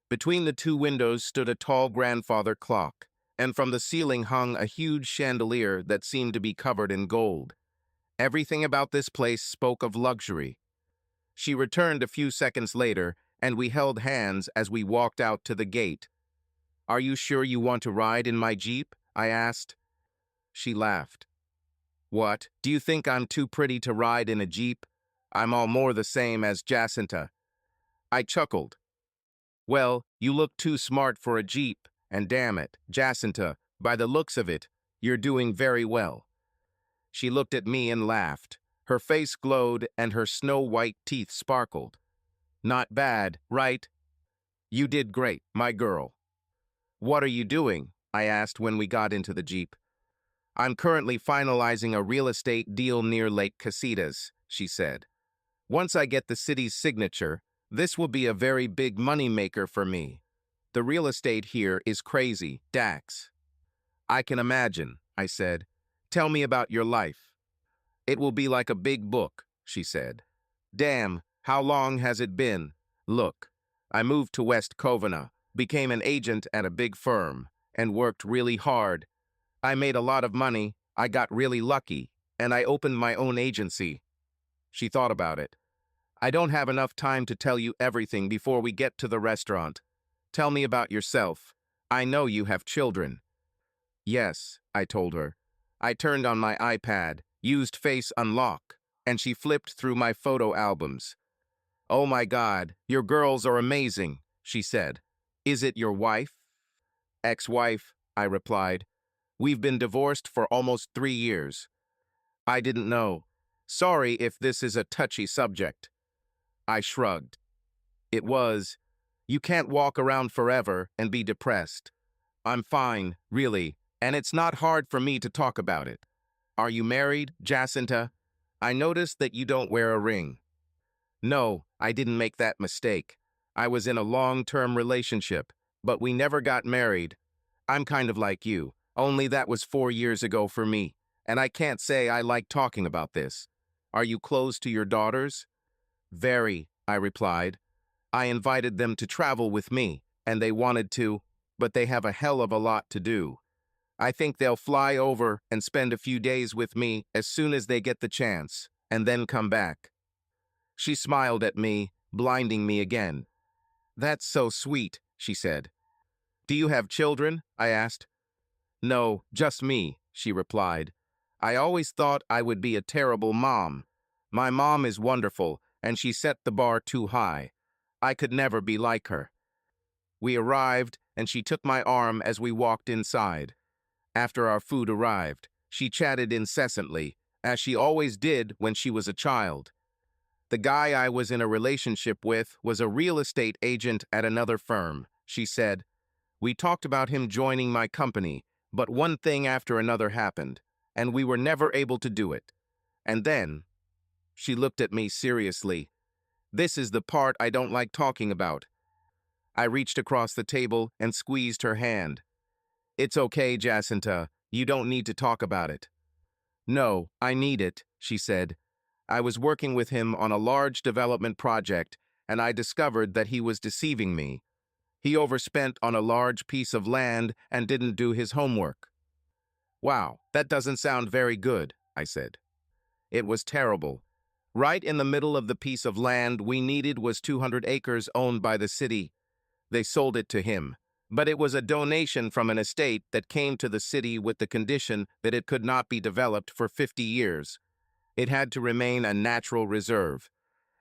Between the 2 windows stood a tall grandfather clock, and from the ceiling hung a huge chandelier that seemed to be covered in gold. Everything about this place spoke of luxury. She returned a few seconds later, and we held hands as we walked out to the gate. Are you sure you want to ride in my Jeep? I asked. She laughed. What, do you think I'm too pretty to ride in a Jeep? I'm all more the same as Jacinta. I chuckled. Well, you look too smart for a Jeep, and damn it, Jacinta, by the looks of it, you're doing very well. She looked at me and laughed. Her face glowed and her snow-white teeth sparkled. Not bad, right? You did great, my girl. What are you doing? I asked when we got into the Jeep. I'm currently finalizing a real estate deal near Lake Casitas, she said. Once I get the city's signature, this will be a very big moneymaker for me. The real estate here is crazy, Dax. I can imagine, I said. Tell me about your life. It will be like a big book, she said. Damn, how long has it been? Look, I moved to West Covina, became an agent at a big firm, and worked really hard. I made a lot of money, I got really lucky, and I opened my own agency. She thought about it. I don't have enough time to tell you everything before we get to the restaurant. Tell me about yourself. I know you have children. Yes, I told her. I turned on my iPad, used Face Unlock, and she flipped through my photo albums. Oh my God, your girls are amazing, she said. Is it your wife? Ex-wife, I replied. We've been divorced for almost 3 years. I didn't know. Sorry if this is a touchy subject. I shrugged. It was. You can't walk around forever and be depressed. I'm fine, really, and it's not hard for me to talk about it. Are you married, Jacinta? I noticed that you don't wear a ring. No, I didn't make that mistake. I was in a long-term relationship, but we never got married. I'm kind of like you. Only that was 4 years ago for me, and I can't say I like talking about this. Are you close to your daughters? Very, I replied. I invited them to travel with me, and they wanted to, but they have a hell of a lot to do. I think they'll fly over and spend a few days with me as soon as they get the chance, and then come back. She smiled at me, blinding me again. That's so sweet, she said. Do you have children? I asked. No, just me, she replied. I always thought I would be a terrible mom. My mom is wonderful, and she set the bar too high. I could never be like her. We arrived, and she took my arm as we walked inside. After our food arrived, she chatted incessantly, as she always did when she was a child. The guy I was in a relationship with was a real estate agent at another firm, she said. We talked about him joining my company, but one thing after another happened, and we were never able to do it. And then, she looked at me seriously. This is the part I don't like talking about. I reached across the table and squeezed her hand. It's okay, Jacinta. You don't need to talk about it. No, I need it, she said. I was working with him on a large development project, and I discovered that he was deceiving me. He overspent on a large piece of land and didn't do his homework. Wow, that doesn't sound very good, I said. It was terrible. Right in the middle of the piece of land we needed was 200 acres owned by the city. They sold it to him, but it was a donation from an estate that came to the city with the condition that it could not be developed for 50 years. It had to remain a natural reserve.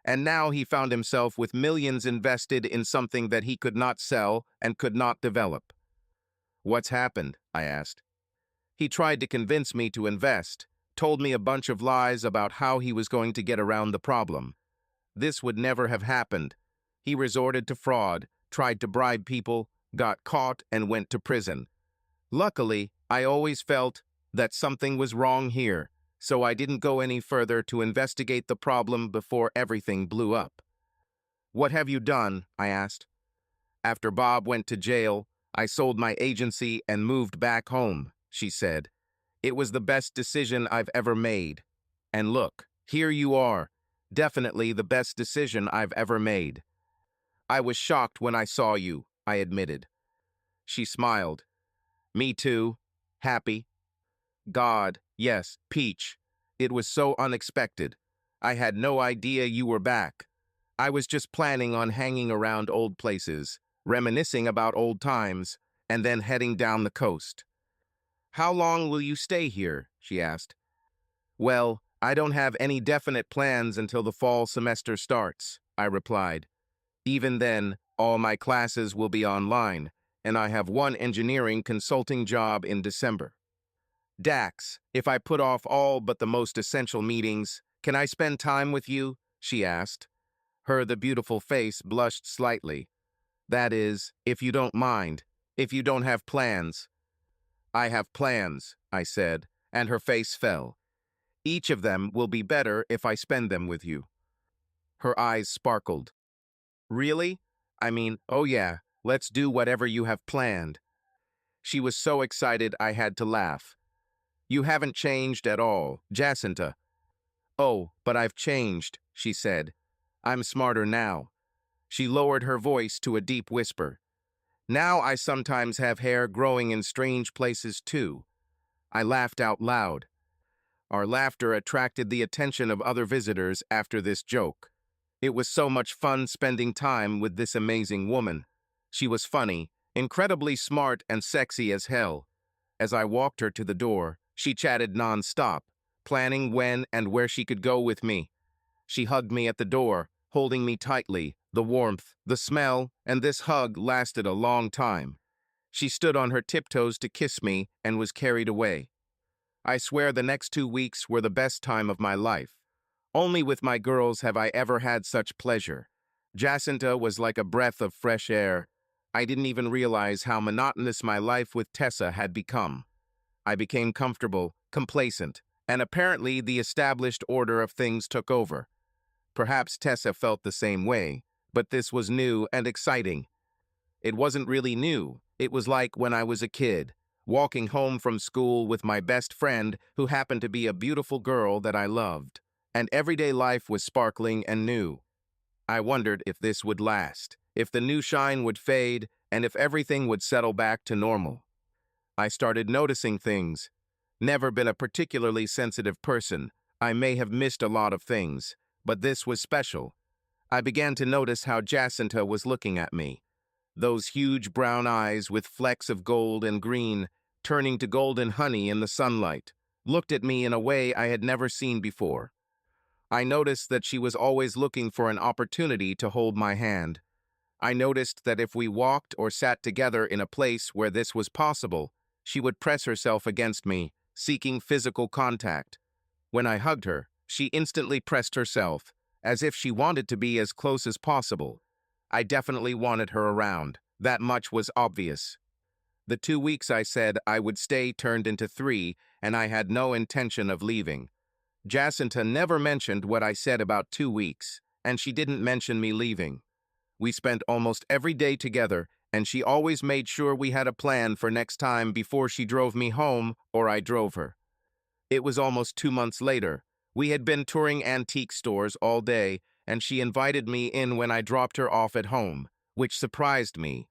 And now he found himself with millions invested in something that he could not sell and could not develop. What's happened? I asked. He tried to convince me to invest, told me a bunch of lies about how he was going to get around the problem. This would never have happened. He resorted to fraud, tried to bribe people, got caught, and went to prison. Luckily, I always felt that something was wrong here, so I didn't go any further to investigate the problem before everything blew up. "What have you done?" I asked. "After Bob went to jail, I sold my agency and moved back home," she said. "It was the best decision I've ever made. And look, here you are. Definitely the best decision I've ever made." "I was shocked when I saw you," I admitted. She smiled. "Me too. Happy." "God, yes, Peach. It was so unexpected. I had no idea you were back. I was just planning on hanging around old places, reminiscing about old times, and then heading down the coast." "How long will you stay here?" she asked. "Well, I don't have any definite plans until the fall semester starts," I replied. "Even then, all my classes will be online, and I have one engineering consulting job in December." "Dax, if I put off all but the most essential meetings, can I spend time with you?" she asked. The beautiful face blushed slightly. "That is, if you don't mind, if you don't have plans." "I have plans," I said, and her face fell. "Each of them will be better if I spend them with you." Her eyes sparkled. "Really? I mean, oh yeah, let's do whatever you have planned." She was so excited I had to laugh. "You haven't changed at all, Jacinta." "Oh, but I've changed," she said. "I'm smarter now." She lowered her voice to a deep whisper. "Now I sometimes have hair growing in strange places too." I laughed out loud. Our laughter attracted the attention of other visitors after this joke. It was so much fun spending time with this amazing woman. She was funny, incredibly smart, and sexy as hell. As I walked her to the door, she chatted non-stop, planning when and where she could go with me. She hugged me at the door, holding me tightly. The warmth, the smell, and this hug lasted a long time. She stood on her tiptoes to kiss me and was carried away. I swear the next 2 weeks were the best time of my life. Only with my girls have I ever had such pleasure. Jacinta was like a breath of fresh air. I didn't even realize how monotonous my life with Tessa had become. I became comfortable, complacent, and apparently the established order of things took over. Perhaps Tessa felt the same way, but this was new and exciting. It wasn't really new. It was like when I was a kid, walking home from school with my best friend who happened to be a beautiful girl that I loved, and everyday life was sparkling and new. I wondered if this would last, if the new shine would fade, and if everything would settle back to normal. I started noticing things. Never been a particularly sensitive person. I may have missed a lot of things, but this was special. I began to notice how Jacinta was looking at me. Those huge brown eyes with flecks of gold and green, turning to golden honey in the sunlight, looked at me in a way I had never seen before. I noticed that she was always looking for an opportunity to hold my hand. I noticed that if we walked or sat together in a place where this was possible, she would press herself against me, seeking physical contact. When I hugged her, she instantly pressed herself, as if she wanted to be as close as possible. I definitely wanted her around. That much was obvious. The 2 weeks I said I would stay turned into 3, and I had no intention of leaving. Jacinta never mentioned what I said about 2 weeks, and she didn't mention me leaving. We spent almost every day together, and she always made sure we had a plan for next time before she drove me home or I drove her. It was almost 2 months later. We had been touring antique stores all day, and she invited me in when I dropped her off at home, which surprised me.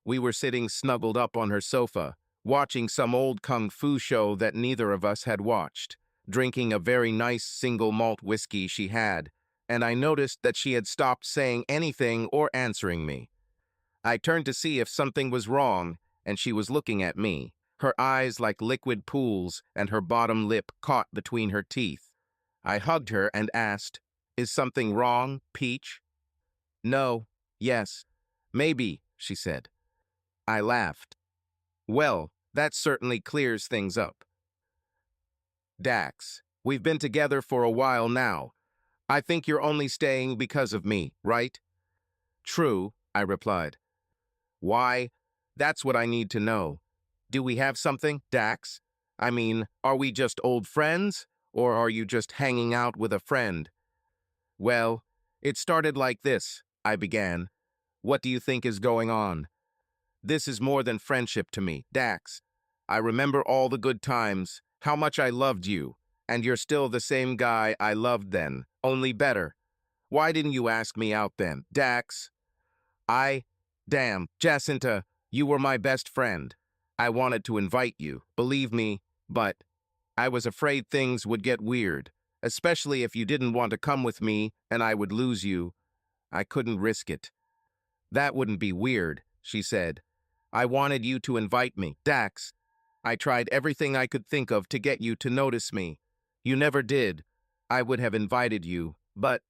We were sitting snuggled up on her sofa, watching some old kung fu show that neither of us had watched, drinking a very nice single malt whiskey she had, and I noticed that she had stopped saying anything or answering me. I turned to see if something was wrong, and she was looking at me, her eyes like liquid pools and her bottom lip caught between her teeth. I hugged her and asked, "Is something wrong, Peach?" "No, yes, maybe," she said. I laughed. "Well, that certainly clears things up." "Dax, We've been together for a while now. I think you're only staying because of me, right? True, I replied. Why? That's what I need to know. Do we have something, Dax? I mean, are we just old friends, or are you just hanging out with a friend? Well, it started like this, I began. What do you think is going on? This is more than friendship to me, Dax. I remember all the good times, how much I loved you, and you're still the same guy I loved then, only better. Why didn't you ask me out then, Dax? Damn, Jacinta, you were my best friend. I wanted to invite you, believe me, but I was afraid things would get weird, especially if you didn't want to come with me and I would lose you. I couldn't risk it. That wouldn't be weird, she said. I wanted you to invite me, Dax. I tried everything I could think of to get you to notice me. You never did. I would have invited you, but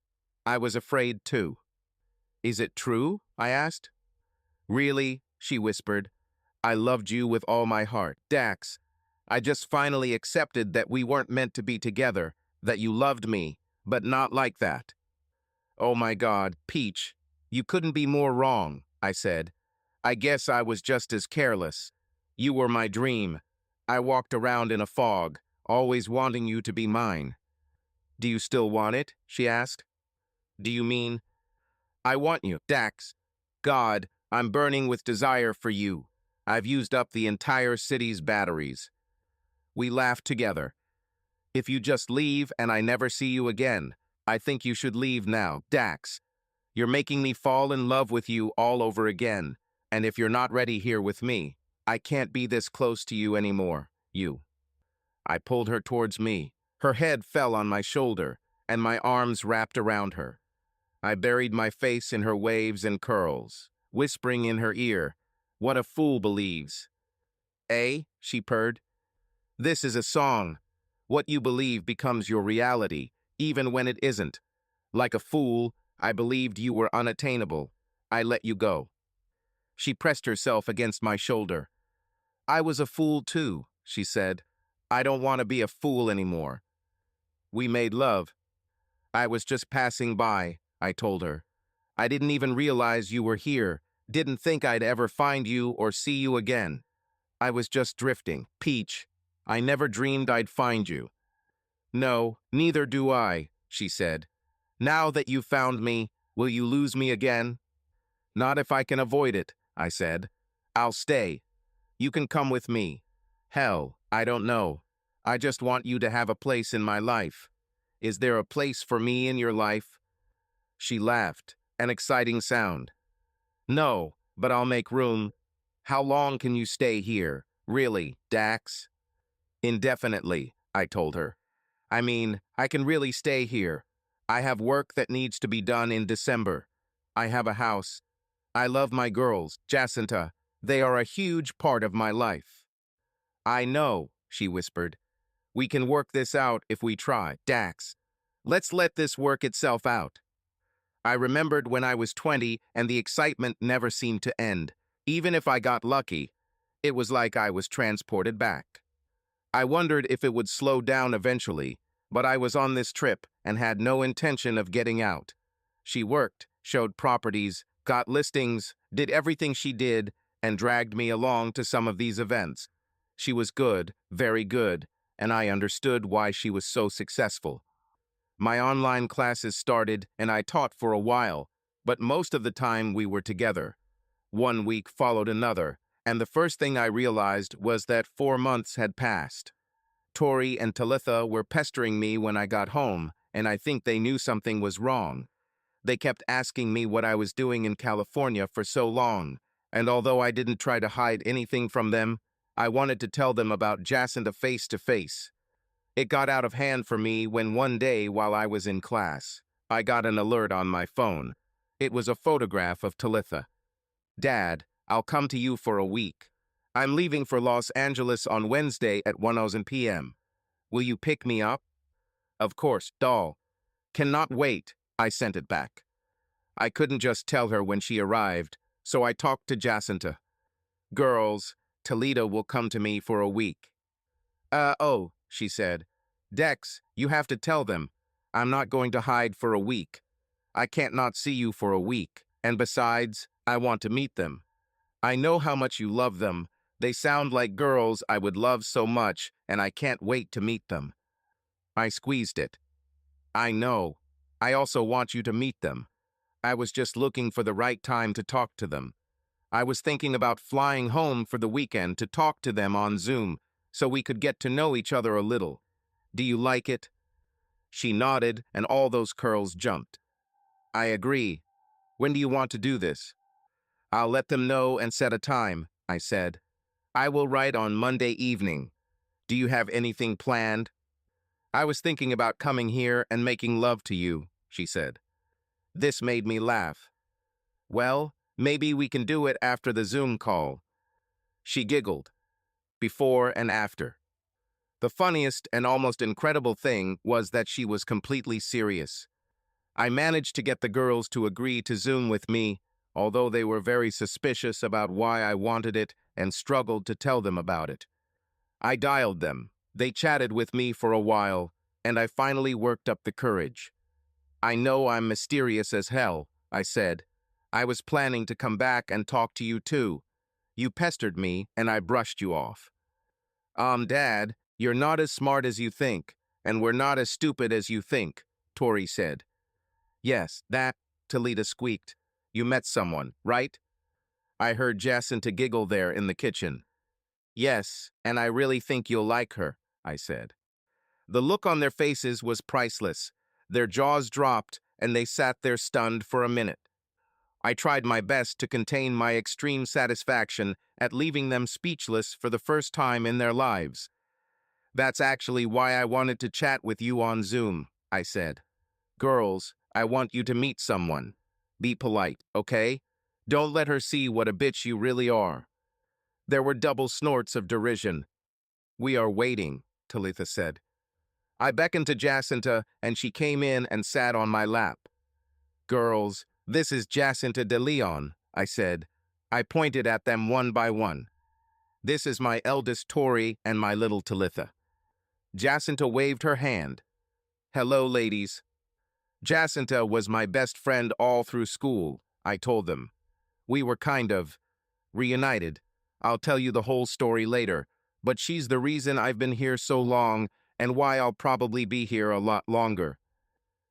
I was afraid too. Is it true? I asked. Really? She whispered. I loved you with all my heart, Dax. I just finally accepted that we weren't meant to be together, that you loved me, but not like that. Oh my God, Peach, you couldn't be more wrong, I said. I guess I was just as careless. You were my dream. I walked around in a fog, always wanting you to be mine. Do you still want it? She asked. Do you mean? I want you, Dax. God, I'm burning with desire for you. I've used up the entire city's batteries. We laughed together. If you just leave and I never see you again, I think you should leave now, Dax. You're making me fall in love with you all over again, and if you're not ready here with me, I can't be this close to you anymore, you. I pulled her towards me. Her head fell on my shoulder, and my arms wrapped around her. I buried my face in her waves and curls, whispering in her ear, "What a fool believes." "Eh?" she purred. "This is a song. What you believe becomes your reality, even when it isn't. Like a fool, I believed you were unattainable. I let you go." She pressed herself against my shoulder. "I was a fool too," she said. "I don't want to be a fool anymore." We made love. "I was just passing by," I told her. "I didn't even realize you were here, didn't think I'd ever find you or see you again. I was just drifting. Peach, I never dreamed I'd find you." "No, neither do I," she said. "Now that you've found me, will you lose me again?" "Not if I can avoid it," I said. "I'll stay. You can come with me. Hell, I don't know. I just want you to have a place in my life. Is there a place for me in your life?" She laughed, an exciting sound. "No, but I'll make room. How long can you stay here? Really, Dax?" "Indefinitely," I told her. "I mean, I can really stay here. I have work that needs to be done in December. I have a house. I love my girls, Jacinta. They are a huge part of my life." "I know," she whispered. "We can work this out if we try, Dax. Let's let this work itself out." I remembered when I was 20 and the excitement never seemed to end. Even if I got lucky, it was like I was transported back. I wondered if it would slow down eventually, but I was on this trip and had no intention of getting out. She worked, showed properties, got listings, did everything she did, and dragged me along to some of these events. She was good, very good, and I understood why she was so successful. My online classes started and I taught for a while, but most of the time we were together. One week followed another, and the first thing I realized was that 4 months had passed. Tori and Talitha were pestering me when I got home, and I think they knew something was wrong. They kept asking me what I was doing in California for so long, and although I didn't try to hide anything from them, I wanted to tell them about Jacinta face to face. It got out of hand for me when one day while I was in class, I got an alert on my phone. It was a photograph of Talitha. "Dad, I'll come to you for a week. I'm leaving for Los Angeles on Wednesday at 1:00 p.m. Will you pick me up?" "Of course, doll. Cannot wait," I sent it back. I couldn't just tell her when she arrived, so I talked to Jacinta. "Girls, Toledo will come to me for a week." Oh," she said. Dex, you have to tell them. I'm not going to hide for a week. I can't not see you for a week. And besides, I want to meet them. I know how much you love them. They sound like girls I would love so much, and I can't wait to meet them. I squeezed it. I know. I also want you to meet them. I was just looking for the right time to talk to them. I was thinking about flying home for the weekend to talk to them on Zoom, so we could get to know each other a little. Do you like it? She nodded, and all those curls jumped. I agree. When do you want to do this? I'll let them know and set a time, I said. I will write on Monday evening. Do you have anything planned? I was thinking about coming here and making love to you, she said. This made me laugh. Well, maybe we can do it after the Zoom call. She giggled. Before and after. The funniest and almost incredible thing was that she was completely serious. I managed to get the girls to agree to Zoom with me, although they were very suspicious about why I wanted it and struggled to tell them about it. I dialed them. They chatted with me for a while, and I finally worked up the courage. I know I'm mysterious as hell, I said. I was planning to come back and talk to you too. You pestered me, and I brushed you off. Dad, you're not as smart as you think, and we're not as stupid as you think, Tori said. Yes, that, Talita squeaked. You met someone, right? I heard Jacinta giggle there in the kitchen. Yes, and I really think you'll like her, I said. The look on their faces was priceless. Their jaws dropped, and they sat there stunned for a minute. I tried my best to contain my extreme satisfaction at leaving them speechless for the first time in their lives. That's actually why I wanted to chat with you on Zoom, I said. Girls, I want you to meet someone. Be polite, okay? Don't let her see what a bitch you really are. There were double snorts of derision. We are waiting, Talitha said. I beckoned to Jacinta, and she came in and sat on my lap. Girls, this is Jacinta de Leon, I said. I pointed at them one by one. This is my eldest Tori and my little Talitha. Jacinta waved her hand. Hello, ladies. Jacinta was my best friend all through school, I told them. We were kind of reunited. I'll tell you the whole story later, but she's the reason I've been here so long and why I'll probably be here a lot longer.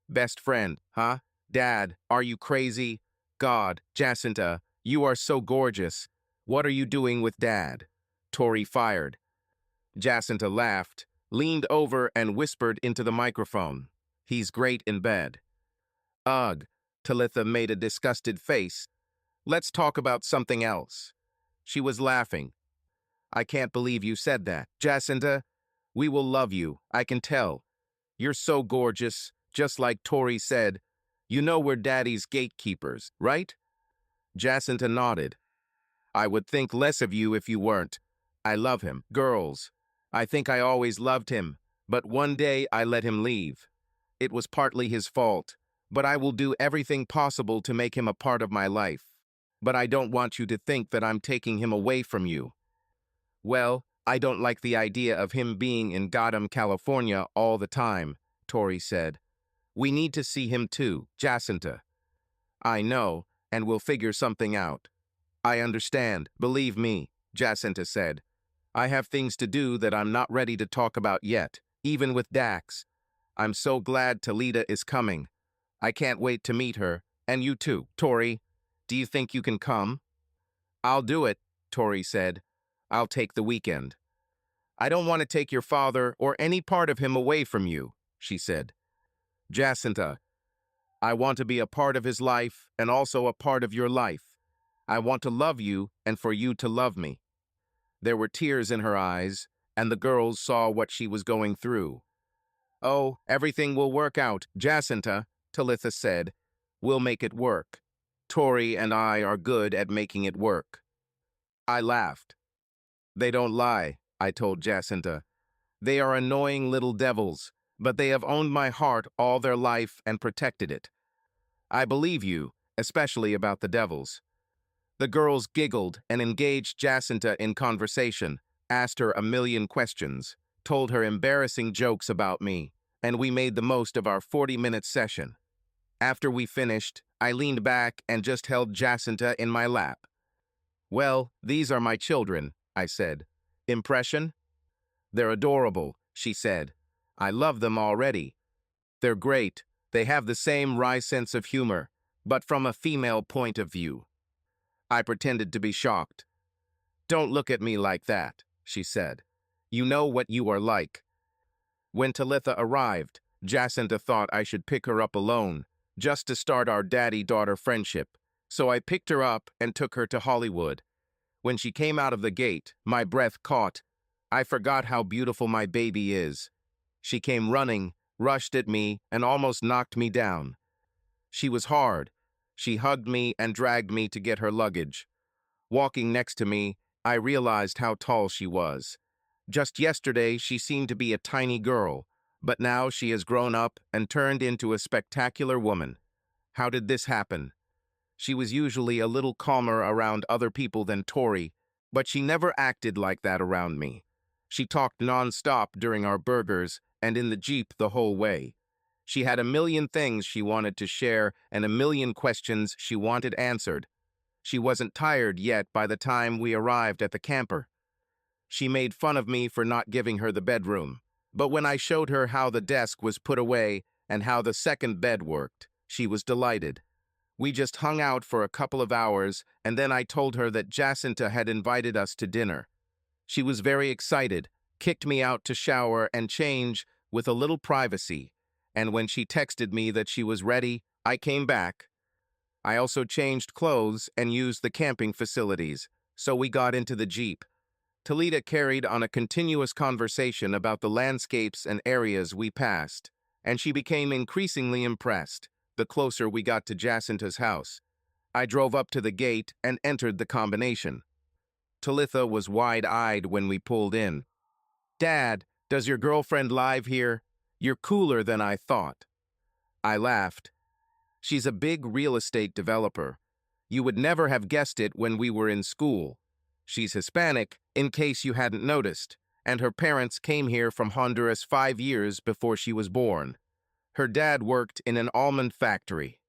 Best friend, huh? Dad, are you crazy? God, Jacinta, you are so gorgeous. What are you doing with Dad? Tori fired. Jacinta laughed, leaned over and whispered into the microphone. He's great in bed. Ugh, Talitha made a disgusted face. Let's talk about something else. She was laughing. I can't believe you said that. Jacinta, we will love you, I can tell. You're so gorgeous, just like Tori said. You know we're Daddy's gatekeepers, right? Jacinta nodded. I would think less of you if you weren't. I love him. Girls, I think I always loved him, but one day I let him leave. It was partly his fault, but I will do everything possible to make him a part of my life. But I don't want you to think that I'm taking him away from you. Well, I don't like the idea of him being in Gotham, California all the time, Tori said. We need to see him too, Jacinta. I know, and we'll figure something out. I understand, believe me, Jacinta said. I have things to do that I'm not ready to talk about yet, even with Dax. I'm so glad Talita is coming. I can't wait to meet her, and you too, Tori. Do you think you can come? I'll do it, Tori said. I'll take the weekend. I don't want to take your father or any part of him away from you, she said. Jacinta, I want to be a part of his life and also a part of your life. I want to love you and for you to love me. There were tears in her eyes, and the girls saw what she was going through. Oh, everything will work out, Jacinta, Talitha said. We'll make it work. Tori and I are good at making it work. I laughed. They don't lie, I told Jacinta. They are annoying little devils, but they have owned my heart all their life and protected it. I believe you, especially about the devils. The girls giggled and engaged Jacinta in conversation, asked her a million questions. told her embarrassing jokes about me, and we made the most of our 40-minute session. After we finished, I leaned back and just held Jacinta in my lap. "Well, these are my children," I said. "Impression?" "They're adorable," she said. "I love them already. They're great. They have the same wry sense of humor, but from a female point of view." I pretended to be shocked. "Don't look at me like that," she said. "You know what you are like." When Talitha arrived, Jacinta thought I should pick her up alone, just to start our daddy-daughter friendship, so I picked her up and took her to Hollywood. When she came out of the gate, my breath caught. I forgot how beautiful my baby is. She came running, rushed at me, and almost knocked me down. She was hard. She hugged me and dragged me to get her luggage. Walking next to me, I realized how tall she was. Just yesterday, she seemed to be a tiny girl, but now she has grown up and turned into a spectacular woman. How did this happen? She was usually a little calmer around other people than Tori, but she never acted like that around me. She talked non-stop during our burgers and in the Jeep the whole way. She had a million things she wanted to share and a million questions she wanted answered. She wasn't tired yet by the time we arrived at the camper. She made fun of me for not giving her the bedroom, but when I showed her how the desk was put away and how the second bed worked, she was delighted. We just hung out for a couple of hours, and then I told her that Jacinta had invited us to dinner. She was very excited, kicked me out to shower and change with a little privacy, and when she texted me that she was ready, I came back. I also changed clothes and used the camping facilities, so we got into the Jeep. Talita carried on a continuous conversation about the landscapes and areas we passed, and she became increasingly impressed the closer we got to Jacinta's house. I drove up to the gate and entered the combination. Talitha was wide-eyed when we pulled in. "Dad, does your girlfriend live here? You're cooler than I thought." I laughed. "She's a big real estate developer. You would never have guessed it when we were in school. She's Hispanic, in case you hadn't noticed, and her parents came here from Honduras 5 years before she was born. Her dad worked in an almond factory,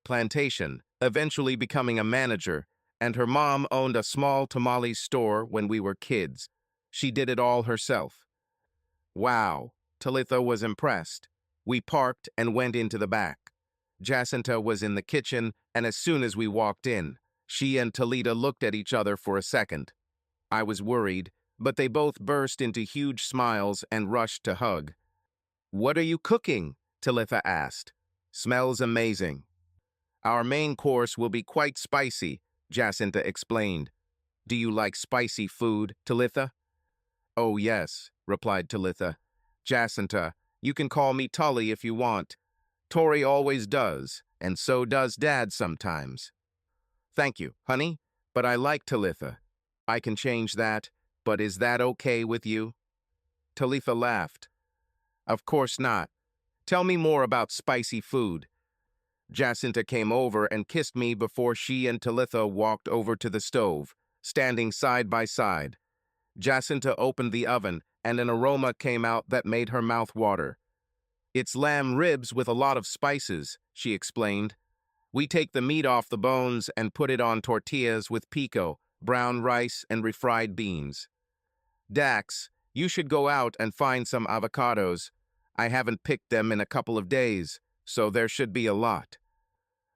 plantation, eventually becoming a manager, and her mom owned a small tamale store when we were kids. She did it all herself." Wow, Talitha was impressed. We parked and went into the back. Jacinta was in the kitchen, and as soon as we walked in, she and Talita looked at each other for a second. I was worried, but they both burst into huge smiles and rushed to hug. "What are you cooking?" Talitha asked. "Smells amazing." "Our main course will be quite spicy," Jacinta explained. "Do you like spicy food, Talitha?" "Oh, yes," replied Talitha. "Jacinta, you can call me Tully if you want. Tori always does, and so does Dad sometimes." "Thank you, honey, but I like Talitha. I can change that, but is that okay with you?" Talitha laughed. "Of course not. Tell me more about spicy food." Jacinta came over and kissed me before she and Talitha walked over to the stove, standing side by side. Jacinta opened the oven, and an aroma came out that made her mouth water. "It's lamb ribs with a lot of spices," she explained. "We take the meat off the bones and put it on tortillas with pico, brown rice, and refried beans. Dax, you should go out and find some avocados. I haven't picked them in a couple of days, so there should be a lot."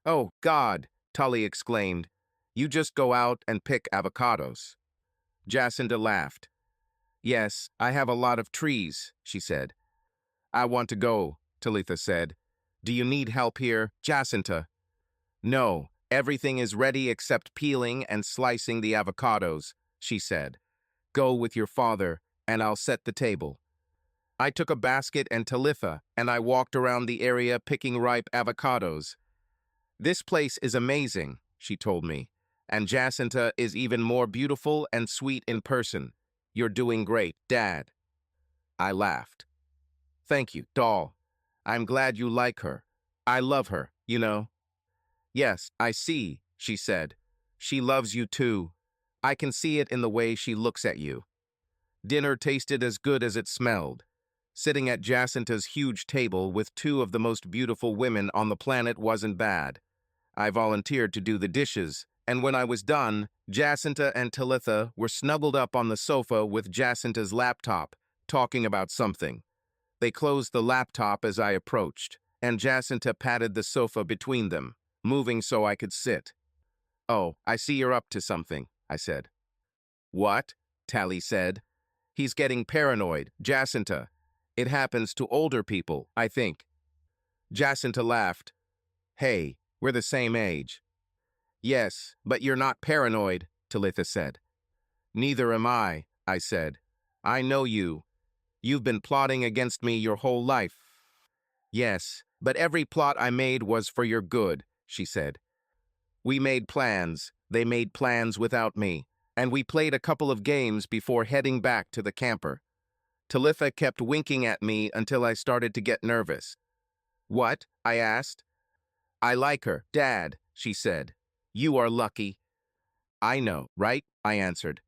"Oh, God," Tully exclaimed. "You just go out and pick avocados." Jacinta laughed. "Yes, I have a lot of trees," she said. "I want to go," Talitha said. "Do you need help here, Jacinta?" "No, everything is ready except peeling and slicing the avocados," she said. "Go with your father, and I'll set the table." I took a basket and Talitha, and I walked around the area picking ripe avocados. "This place is amazing," she told me, "and Jacinta is even more beautiful and sweet in person. You're doing great, Dad." I laughed. "Thank you, doll. I'm glad you like her. I love her, you know." "Yes, I see," she said. "She loves you too. I can see it in the way she looks at you." Dinner tasted as good as it smelled. Sitting at Jacinta's huge table with two of the most beautiful women on the planet wasn't bad. I volunteered to do the dishes, and when I was done, Jacinta and Talitha were snuggled up on the sofa with Jacinta's laptop, talking about something. They closed the laptop as I approached, and Jacinta patted the sofa between them, moving so I could sit. "Oh, I see you're up to something," I said. "What?" Tally said. "He's getting paranoid, Jacinta. It happens to older people, I think." Jacinta laughed. "Hey, we're the same age." "Yes, but you're not paranoid," Talitha said. "Neither am I said. "I know you. You've been plotting against me your whole life." "Yes, but every plot I made was for your good," she said. "We made plans, they made plans without me, and we played a couple of games before heading back to the camper." Talitha kept winking at me until I started to get nervous. "What?" I asked. "I like her, Dad," she said. "You are lucky." "I know, right?" I answered.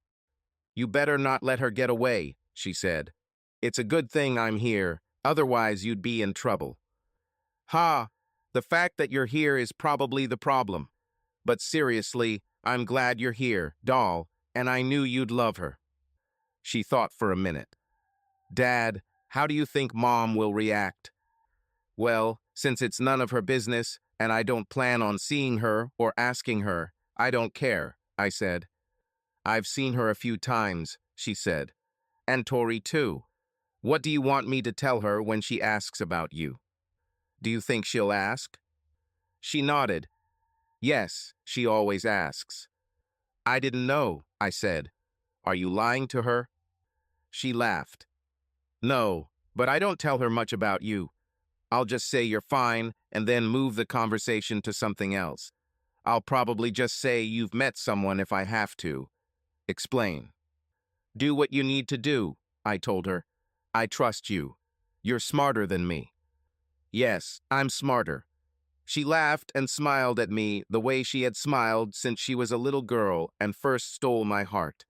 "You better not let her get away," she said. "It's a good thing I'm here, otherwise you'd be in trouble." "Ha! The fact that you're here is probably the problem. But seriously, I'm glad you're here, doll, and I knew you'd love her." She thought for a minute. "Dad, how do you think Mom will react?" "Well, since it's none of her business, and I don't plan on seeing her or asking her, I don't care," I said. "I've seen her a few times," she said. "And Tori too. What do you want me to tell her when she asks about you?" "Do you think she'll ask?" She nodded. "Yes, she always asks." "I didn't know," I said. "Are you lying to her?" She laughed. "No, but I don't tell her much about you. I'll just say you're fine and then move the conversation to something else. I'll probably just say you've met someone if I have to. Explain." "Do what you need to do," I told her. "I trust you. You're smarter than me." "Yes, I'm smarter." She laughed and smiled at me the way she had smiled since she was a little girl and first stole my heart.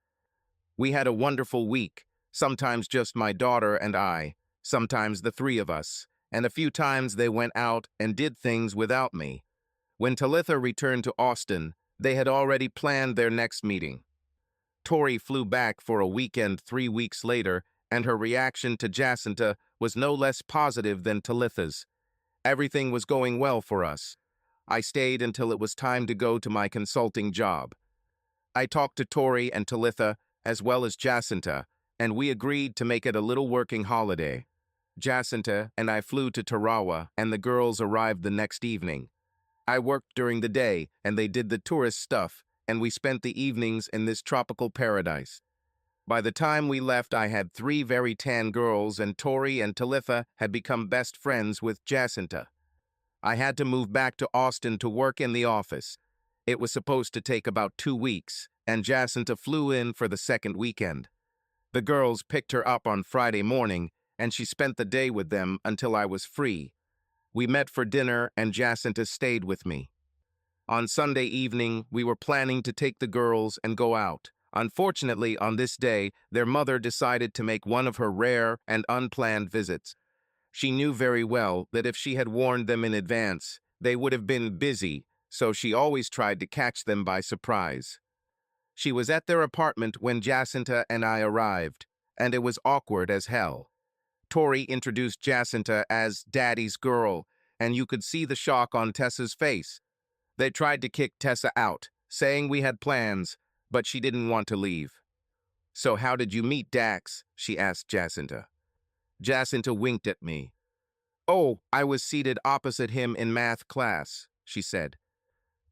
We had a wonderful week, sometimes just my daughter and I, sometimes the three of us, and a few times they went out and did things without me. When Talitha returned to Austin, they had already planned their next meeting. Tori flew back for a weekend 3 weeks later, and her reaction to Jacinta was no less positive than Talitha's. Everything was going well for us. I stayed until it was time to go to my consulting job. I talked to Tori and Talitha, as well as Jacinta, and we agreed to make it a little working holiday. Jacinta and I flew to Tarawa, and the girls arrived the next evening. I worked during the day, and they did the tourist stuff, and we spent the evenings in this tropical paradise. By the time we left, I had 3 very tan girls, and Tori and Talitha had become best friends with Jacinta. I had to move back to Austin to work in the office. It was supposed to take about 2 weeks, and Jacinta flew in for the second weekend. The girls picked her up on Friday morning, and she spent the day with them until I was free. We met for dinner, and Jacinta stayed with me. On Sunday evening, we were planning to take the girls and go out. Unfortunately, on this day, their mother decided to make one of her rare and unplanned visits. She knew very well that if she had warned them in advance, they would have been busy, so she always tried to catch them by surprise. She was at their apartment when Jacinta and I arrived, and it was awkward as hell. Tori introduced Jacinta as Daddy's girl, and you could see the shock on Tessa's face. They tried to kick Tessa out, saying we had plans, but she didn't want to leave. "So how did you meet Dax?" she asked Jacinta. Jacinta winked at me. "Oh, I was seated opposite him in math class," she said.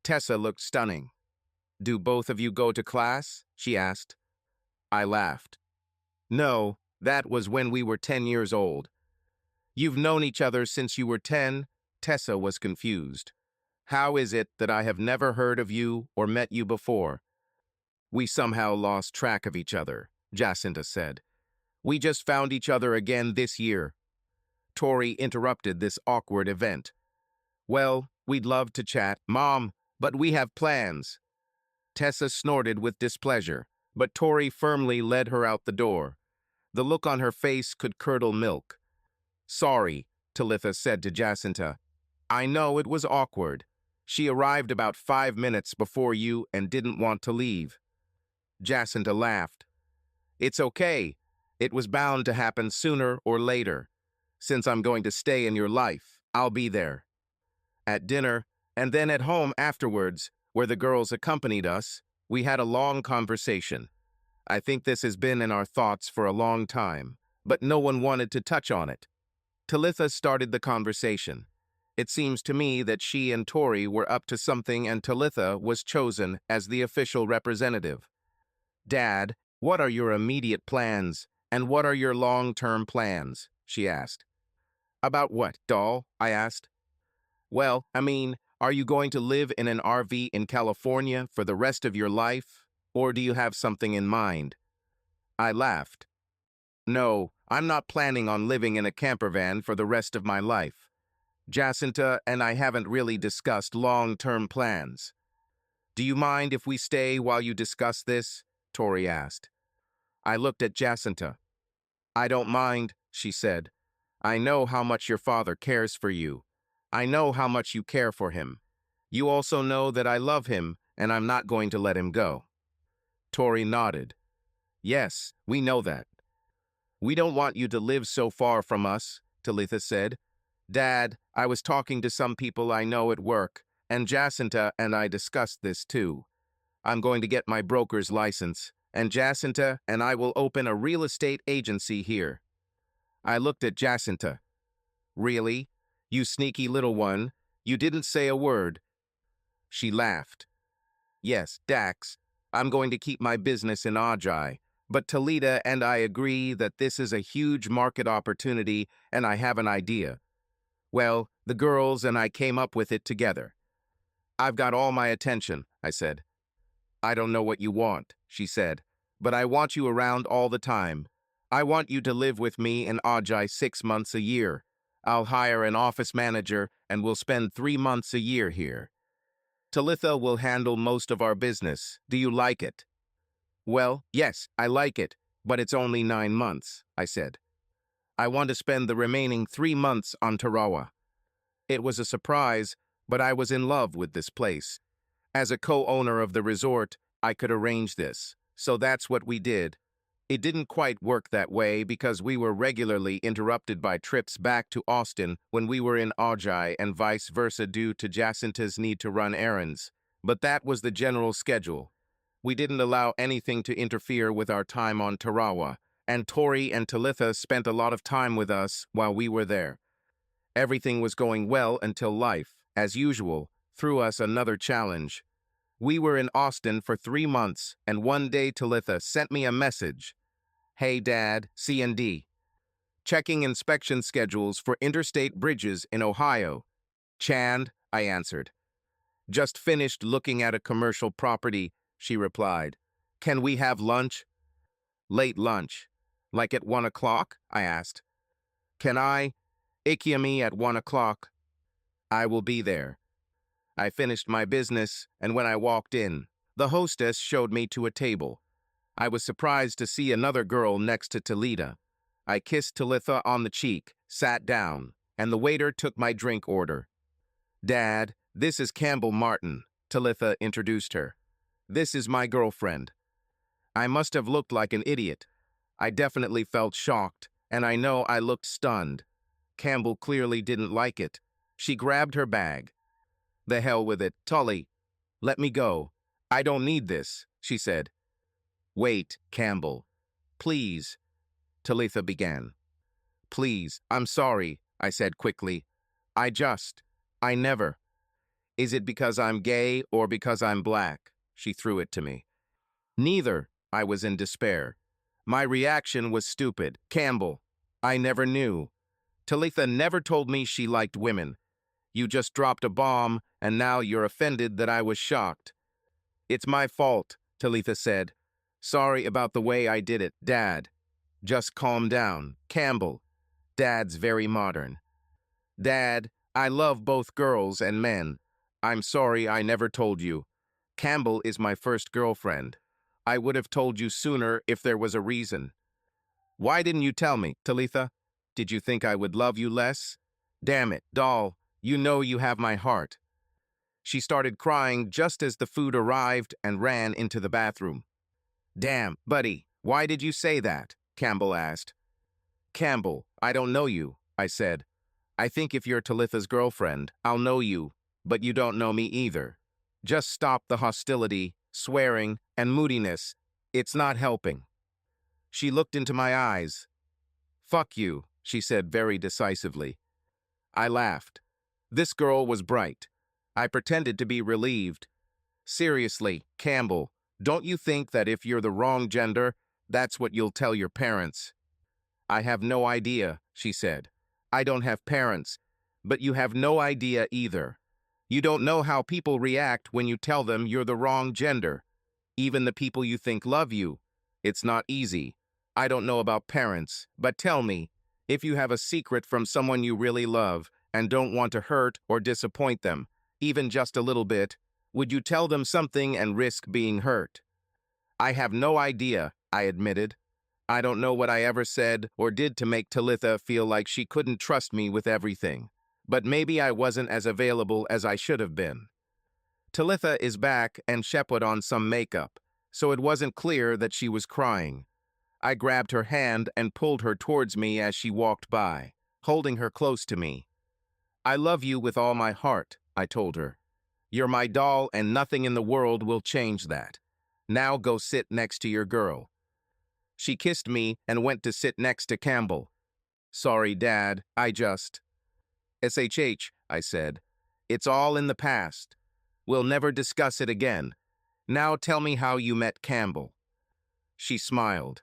Tessa looked stunning. "Do both of you go to class?" she asked. I laughed. "No, that was when we were 10 years old." "You've known each other since you were 10? Tessa was confused. "How is it that I have never heard of you or met you before?" "We somehow lost track of each other," Jacinta said. "We just found each other again this year." Tori interrupted this awkward event. "Well, we'd love to chat, Mom, but we have plans." Tessa snorted with displeasure, but Tori firmly led her out the door. The look on her face could curdle milk. "Sorry," Talitha said to Jacinta. "I know it was awkward. She arrived about 5 minutes before you and didn't want to leave." Jacinta laughed. "It's okay. It was bound to happen sooner or later. Since I'm going to stay in your life, I'll be there." At dinner, and then at home afterwards, where the girls accompanied us, we had a long conversation. I think this has been in our thoughts for a long time, but no one wanted to touch on it. Talitha started the conversation. It seems to me that she and Tori were up to something and Talitha was chosen as the official representative. "Dad, what are your immediate plans, and what are your long-term plans?" she asked. "About what, doll?" I asked. "Well, I mean, are you going to live in an RV in California for the rest of your life, or do you have something in mind?" I laughed. "No, I'm not planning on living in a camper van for the rest of my life. Jacinta and I haven't really discussed long-term plans." "Do you mind if we stay while you discuss this?" Tori asked. I looked at Jacinta. "I don't mind," she said. "I know how much your father cares for you. I know how much you care for him. You also know that I love him, and I'm not going to let him go." Tori nodded. "Yes, we know that." "We don't want you to live so far from us," Talitha said. "Dad, I was talking to some people I know at work, and Jacinta and I discussed this too. I'm going to get my broker's license, and Jacinta and I will open a real estate agency here." I looked at Jacinta. "Really? You sneaky little one. You didn't say a word." She laughed. "Yes, Dax, I'm going to keep my business in Ajay, but Talita and I agree that this is a huge market opportunity and I have an idea. Well, the girls and I came up with it together." "I've got all my attention," I said. "I don't know what you want," she said, "but I want you around all the time. I want you to live with me in Ajay 6 months a year. I'll hire an office manager and we'll spend 3 months a year here. Talitha will handle most of our business. Do you like it?" "Well, yes, I like it, but it's only 9 months," I said. "I want to spend the remaining 3 months on Tarawa." It was a surprise, but I was in love with this place. As a co-owner of the resort, I could arrange this, so that's what we did. It didn't quite work that way because we were regularly interrupted by trips back to Austin when we were in Ajay and vice versa due to Jacinta's need to run errands. But that was the general schedule. We didn't allow anything to interfere with our time on Tarawa, and Tori and Talitha spent a lot of time with us while we were there. Everything was going well until life, as usual, threw us another challenge. We were in Austin for 3 months, and one day Talitha sent me a message. "Hey Dad, C&D. Checking inspection schedules for interstate bridges in Ohio." "Chand," I answered. "Just finished looking at a commercial property," she replied. "Can we have lunch?" "Late lunch. Like at 1 o'clock?" I asked. "Can I? Ikiami at 1 o'clock." "I will be there." I finished my business, and when I walked in, the hostess showed me to a table. I was surprised to see another girl next to Talita. I kissed Talitha on the cheek, sat down, and the waiter took my drink order. "Dad, this is Campbell Martin," Talitha introduced her. "This is my girlfriend." I must have looked like an idiot. I definitely felt shocked, and I know I looked stunned. Campbell clearly didn't like it. She grabbed her bag. "The hell with it, Tully. Let me go. I don't need this," she said. "Wait, Campbell. Please," Talitha began. "Please, I'm sorry," I said quickly. I never. "Is it because I'm gay or because I'm black?" She threw it to me. "Neither," I was in despair. "My reaction was stupid. Campbell, I never knew. Talitha never told me she liked women. You just dropped a bomb, and now you're offended that I was shocked." "It's my fault," Talitha said. "Sorry about the way I did it, Dad." "Just calm down. Campbell." Dad's very modern. "Dad, I love both girls and men. I'm sorry I never told you. Campbell is my first girlfriend. I would have told you sooner if there was a reason." Why didn't you tell me, Talitha? Did you think I would love you less? Damn it, doll, you know you have my heart. She started crying just as the food arrived and ran into the bathroom. Damn, buddy, why did you say that? Campbell asked. Campbell, I don't know you, I said. I think if you're Talitha's girlfriend, I'll know you, but you don't know me either. Just stop the hostility, swearing, and moodiness. It's not helping. She looked into my eyes. Fuck you, she said very decisively. I laughed. This girl was bright. I pretended to be relieved. Seriously, Campbell, don't you think that if you're the wrong gender, that's what you'll tell your parents? I have no idea, she said. I don't have parents, but you have no idea either. You don't know how people react when you tell them you're the wrong gender. Even the people you think love you. It's not easy. I don't know about parents, but tell me, if you have a secret from someone you really love and don't want to hurt or disappoint them, even just a little bit, would you tell them something and risk being hurt? I have no idea, I admitted. I don't know what I ever said or did to make Talitha feel like she couldn't trust me with everything. But maybe I wasn't as available as I should have been. Talitha is back and she put on some makeup, so it wasn't clear that she was crying. I grabbed her hand and pulled her towards me as she walked by, holding her close to me. I love you with all my heart, I told her. You're my doll and nothing in the world will change that. Now go sit next to your girl. She kissed me and went to sit next to Campbell. Sorry, Dad, I just... SHH, I said. It's all in the past. We'll never discuss it again. Now tell me how you met Campbell. She smiled.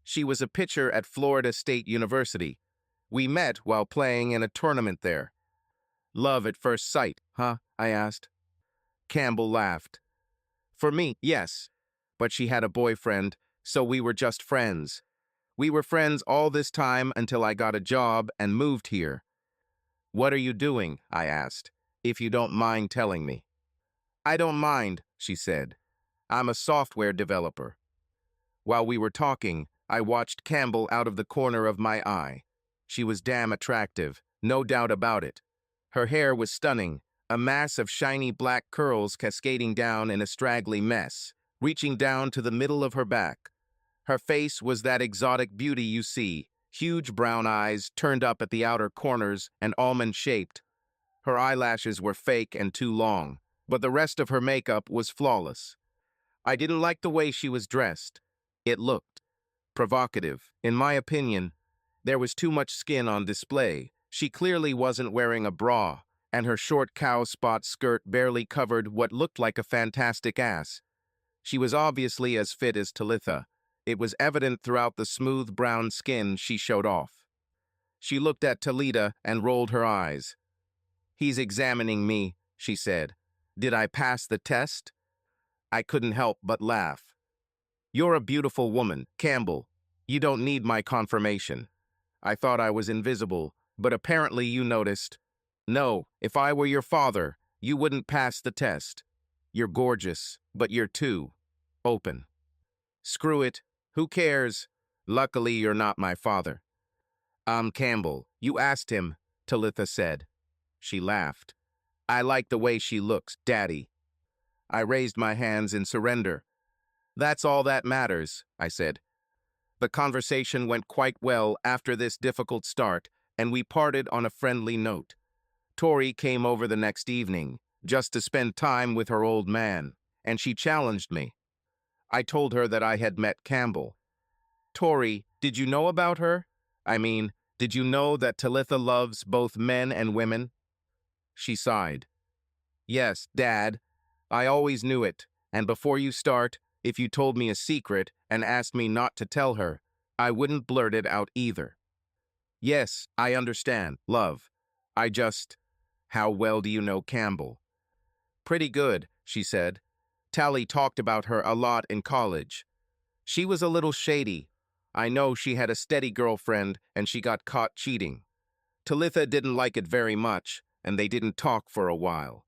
She was a pitcher at Florida State University. We met while playing in a tournament there. Love at first sight, huh? I asked. Campbell laughed. For me, yes. But she had a boyfriend, so we were just friends. We were friends all this time until I got a job and moved here. What are you doing? I asked, if you don't mind telling me. I don't mind, she said. I'm a software developer. While we were talking, I watched Campbell out of the corner of my eye. She was damn attractive, no doubt about it. Her hair was stunning, a mass of shiny black curls cascading down in a straggly mess, reaching down to the middle of her back. Her face was that exotic beauty you see, huge brown eyes turned up at the outer corners and almond-shaped. Her eyelashes were fake and too long, but the rest of her makeup was flawless. I didn't like the way she was dressed. It looked provocative, in my opinion. There was too much skin on display. She clearly wasn't wearing a bra, and her short cow spot skirt barely covered what looked like a fantastic ass. She was obviously as fit as Talitha. It was evident throughout the smooth brown skin she showed off. She looked at Talitha and rolled her eyes. He's examining me, she said. Did I pass the test? I couldn't help but laugh. You're a beautiful woman, Campbell. You don't need my confirmation. I thought I was invisible, but apparently you noticed. No, if I were your father, you wouldn't pass the test. You're gorgeous, but you're too open. Screw it. Who cares? Luckily, you're not my father. Campbell, you asked him, Talitha said. She laughed. I like the way she looks, Daddy. I raised my hands in surrender. That's all that matters, I said. The conversation went quite well after this difficult start, and we parted on a friendly note. Tori came over the next evening, just to spend time with her old man, and she challenged me. I told her that I had met Campbell. Tori, did you know about her? I mean, did you know that Talitha loves both men and women? She sighed. Yes, Dad. I always knew it, and before you start, if you told me a secret and asked me not to tell her, I wouldn't blurt it out either. Yes, I understand, love. How well do you know Campbell? Pretty good, she said. Tally talked about her a lot in college. She was a little shady. I know she had a steady girlfriend and she got caught cheating. Talitha didn't like it very much, and they didn't talk for a while.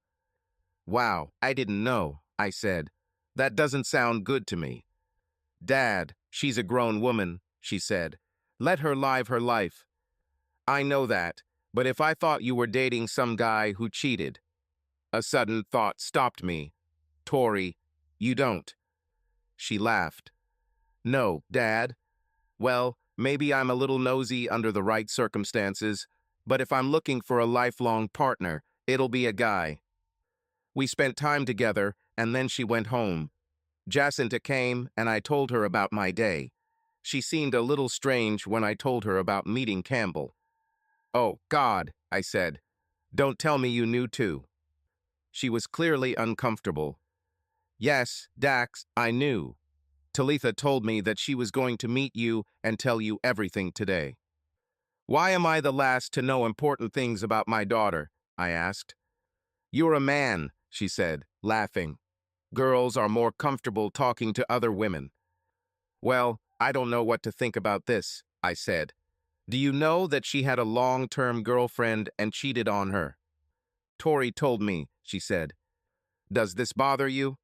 Wow, I didn't know, I said. That doesn't sound good to me. Dad, she's a grown woman, she said. Let her live her life. I know that, but if I thought you were dating some guy who cheated. A sudden thought stopped me. Tori, you don't. She laughed. No, Dad. Well, maybe I'm a little nosy under the right circumstances, but if I'm looking for a lifelong partner, it'll be a guy. We spent time together, and then she went home. Jacinta came, and I told her about my day. She seemed a little strange when I told her about meeting Campbell. Oh, God, I said. Don't tell me you knew too. She was clearly uncomfortable. Yes, Dax, I knew. Talitha told me that she was going to meet you and tell you everything today. Why am I the last to know important things about my daughter? I asked. You're a man, she said, laughing. Girls are more comfortable talking to other women. Well, I don't know what to think about this, I said. Do you know that she had a long-term girlfriend and cheated on her? Tori told me, she said. Does this bother you?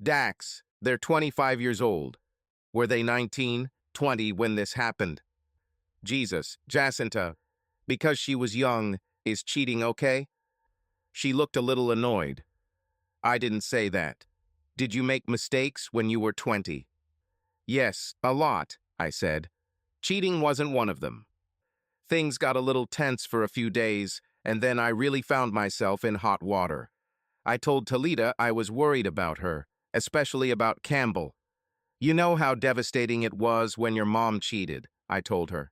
Dax, they're 25 years old. Were they 19, 20 when this happened? Jesus, Jacinta, because she was young, is cheating okay? She looked a little annoyed. I didn't say that. Did you make mistakes when you were 20? Yes, a lot, I said. Cheating wasn't one of them. Things got a little tense for a few days, and then I really found myself in hot water. I told Talita I was worried about her, especially about Campbell. You know how devastating it was when your mom cheated, I told her.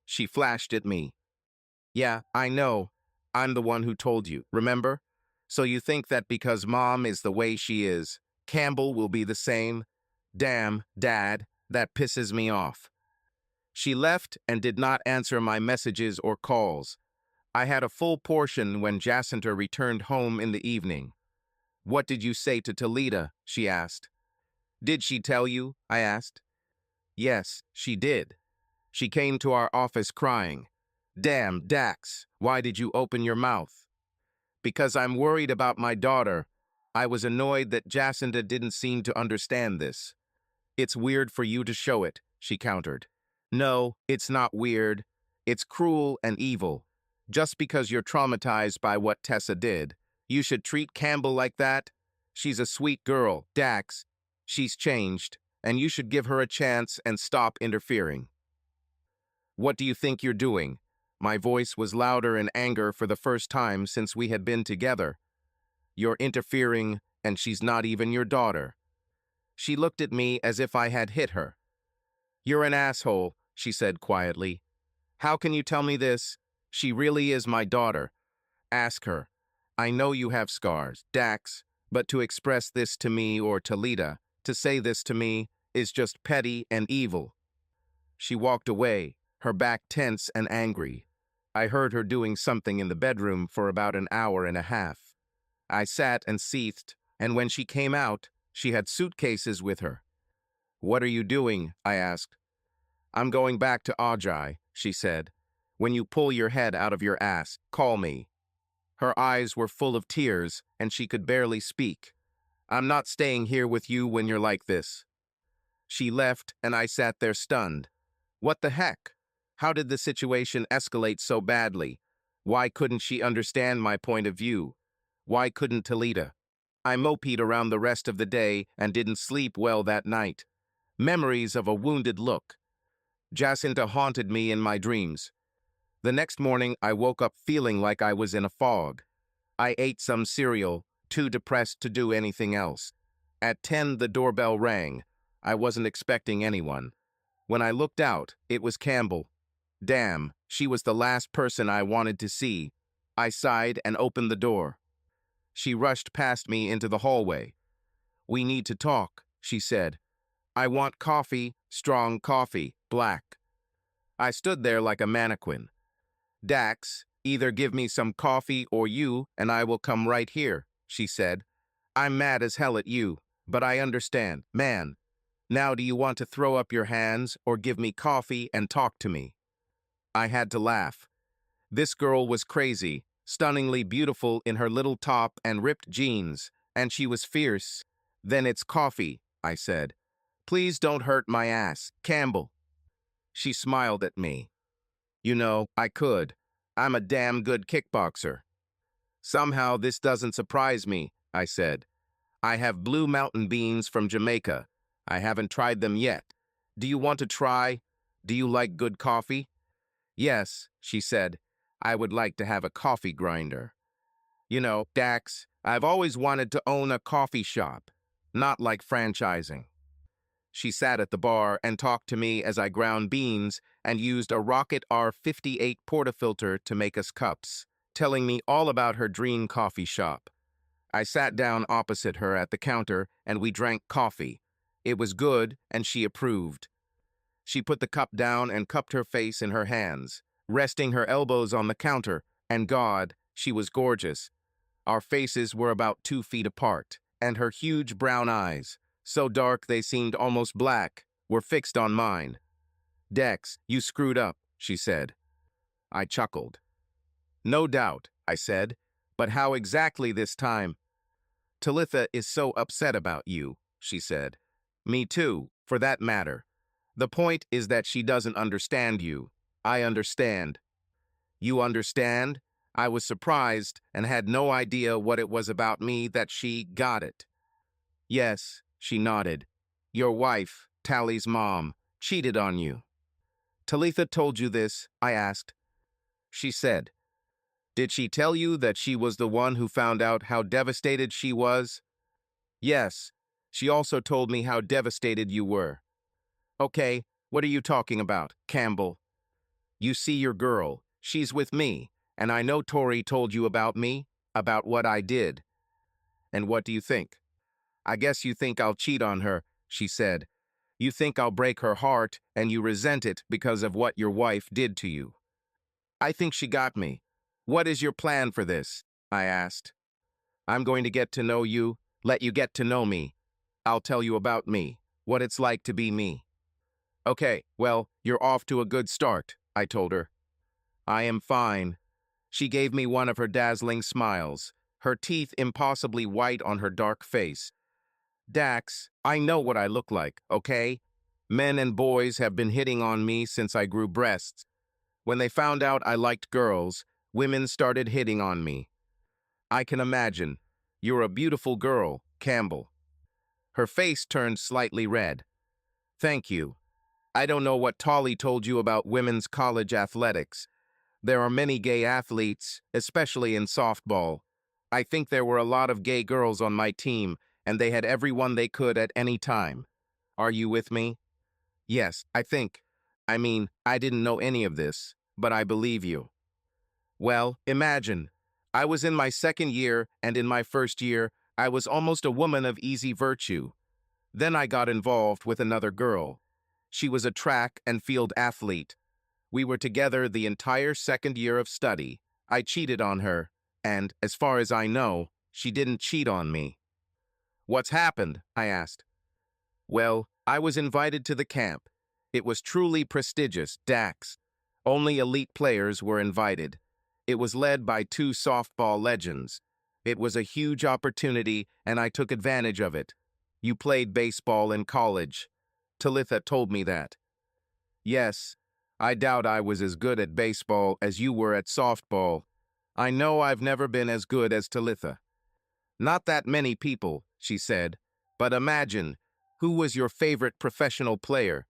She flashed at me. Yeah, I know. I'm the one who told you, remember? So you think that because Mom is the way she is, Campbell will be the same? Damn, Dad, that pisses me off. She left and did not answer my messages or calls. I had a full portion when Jacinta returned home in the evening. What did you say to Talita? She asked. Did she tell you? I asked. Yes, she did. She came to our office crying. Damn, Dax, why did you open your mouth? Because I'm worried about my daughter. I was annoyed that Jacinta didn't seem to understand this. It's weird for you to show it, she countered. No, it's not weird. It's cruel and evil. Just because you're traumatized by what Tessa did, you should treat Campbell like that? She's a sweet girl, Dax. She's changed, and you should give her a chance and stop interfering. What do you think you're doing? My voice was louder in anger for the first time since we had been together. You're interfering, and she's not even your daughter. She looked at me as if I had hit her. You're an asshole, she said quietly. How can you tell me this? She really is my daughter. Ask her. I know you have scars, Dax, but to express this to me or Talita, to say this to me, is just petty and evil. She walked away, her back tense and angry. I heard her doing something in the bedroom for about an hour and a half. I sat and seethed, and when she came out, she had suitcases with her. What are you doing? I asked. I'm going back to Ajay, she said. When you pull your head out of your ass, call me. Her eyes were full of tears, and she could barely speak. I'm not staying here with you when you're like this. She left, and I sat there stunned. What the heck? How did the situation escalate so badly? Why couldn't she understand my point of view? Why couldn't Talita? I moped around the rest of the day and didn't sleep well that night. Memories of a wounded look. Jacinta haunted me in my dreams. The next morning, I woke up feeling like I was in a fog. I ate some cereal, too depressed to do anything else. At 10, the doorbell rang. I wasn't expecting anyone. When I looked out, it was Campbell. Damn, she was the last person I wanted to see. I sighed and opened the door. She rushed past me into the hallway. We need to talk, she said. I want coffee, strong coffee, black. I stood there like a mannequin. Dax, either give me some coffee or you, and I will come right here, she said. I'm mad as hell at you, but I understand, man. Now do you want to throw up your hands or give me coffee and talk to me? I had to laugh. This girl was crazy, stunningly beautiful in her little top and ripped jeans, and she was fierce. Then it's coffee, I said. Please don't hurt my ass, Campbell. She smiled at me. You know, I could. I'm a damn good kickboxer. Somehow this doesn't surprise me, I said. I have blue mountain beans from Jamaica. I haven't tried them yet. Do you want to try? Do you like good coffee? Yes, she said. I would like to have a coffee grinder. You know, Dax, I've always wanted to own a coffee shop, not like franchising. She sat at the bar and talked to me as I ground beans and used a Rocket R58 portafilter to make us cups, telling me all about her dream coffee shop. I sat down opposite her at the counter and we drank coffee. It was good and she approved. She put the cup down and cupped her face in her hands, resting her elbows on the counter, and God, she was gorgeous. Our faces were about 2 feet apart, and her huge brown eyes, so dark they seemed almost black, were fixed on mine. Dex, you screwed up, she said. I chuckled. No doubt, I said, but how exactly this time? Talitha is so upset about you, she said. Me too, for that matter. The point is that she doesn't understand you. I understand. You understand? I was surprised and had no idea what it was about me that she got it. Yes, she nodded. Your wife, Tally's mom, cheated on you. Talitha told you this, I asked. She said. Did she tell you that she was the one who found out how devastated she was? Yes. She also told me how devastated you were. Okay, what are you talking about, Campbell? You see your girl. She's with me, and I know Tori told you about me, about what I did. And what do you think? I guess you think I'll cheat on her, she said. You think I'll break her heart, and you resent it because of what your wife did to you. I think she got me. What is your plan for this? I asked. I'm going to get to know you, let you get to know me. I'll tell you about me, what it's like to be me. Okay, well, you're off to a good start, I told her. I am fine. She gave me one of her dazzling smiles, her teeth impossibly white on her dark face. Dax, I know what I look like, okay? Men and boys have been hitting on me since I grew breasts. When they found out I liked girls, women started hitting on me. I can imagine. You're a beautiful girl, Campbell. Her face turned slightly red. Thank you. I don't know what Tolly told you about women's college athletics. There are many gay athletes, especially in softball. I think there were a lot of gay girls on my team, and they had everyone they could at any time. Are you with me? Yes, I think. I mean, I didn't know any of this, but I believe you. Well, imagine. I was in my second year, and in my first year, I was almost a woman of easy virtue. Then I got involved with another girl. She was a track and field athlete. We were together the entire second year of study. I cheated on her, and, as far as I know, she didn't cheat on me. What's happened? I asked. Well, I was invited to the camp. It was truly prestigious, Dax. Only elite players were invited. It was led by 2 softball legends. It was a huge opportunity, and I took advantage of it. You played baseball in college. Talitha told me that. Yes, I doubt I was as good at baseball as you were at softball. I know I've never been as good as Talitha. Not that many people, she said, but imagine, who was your favorite professional player?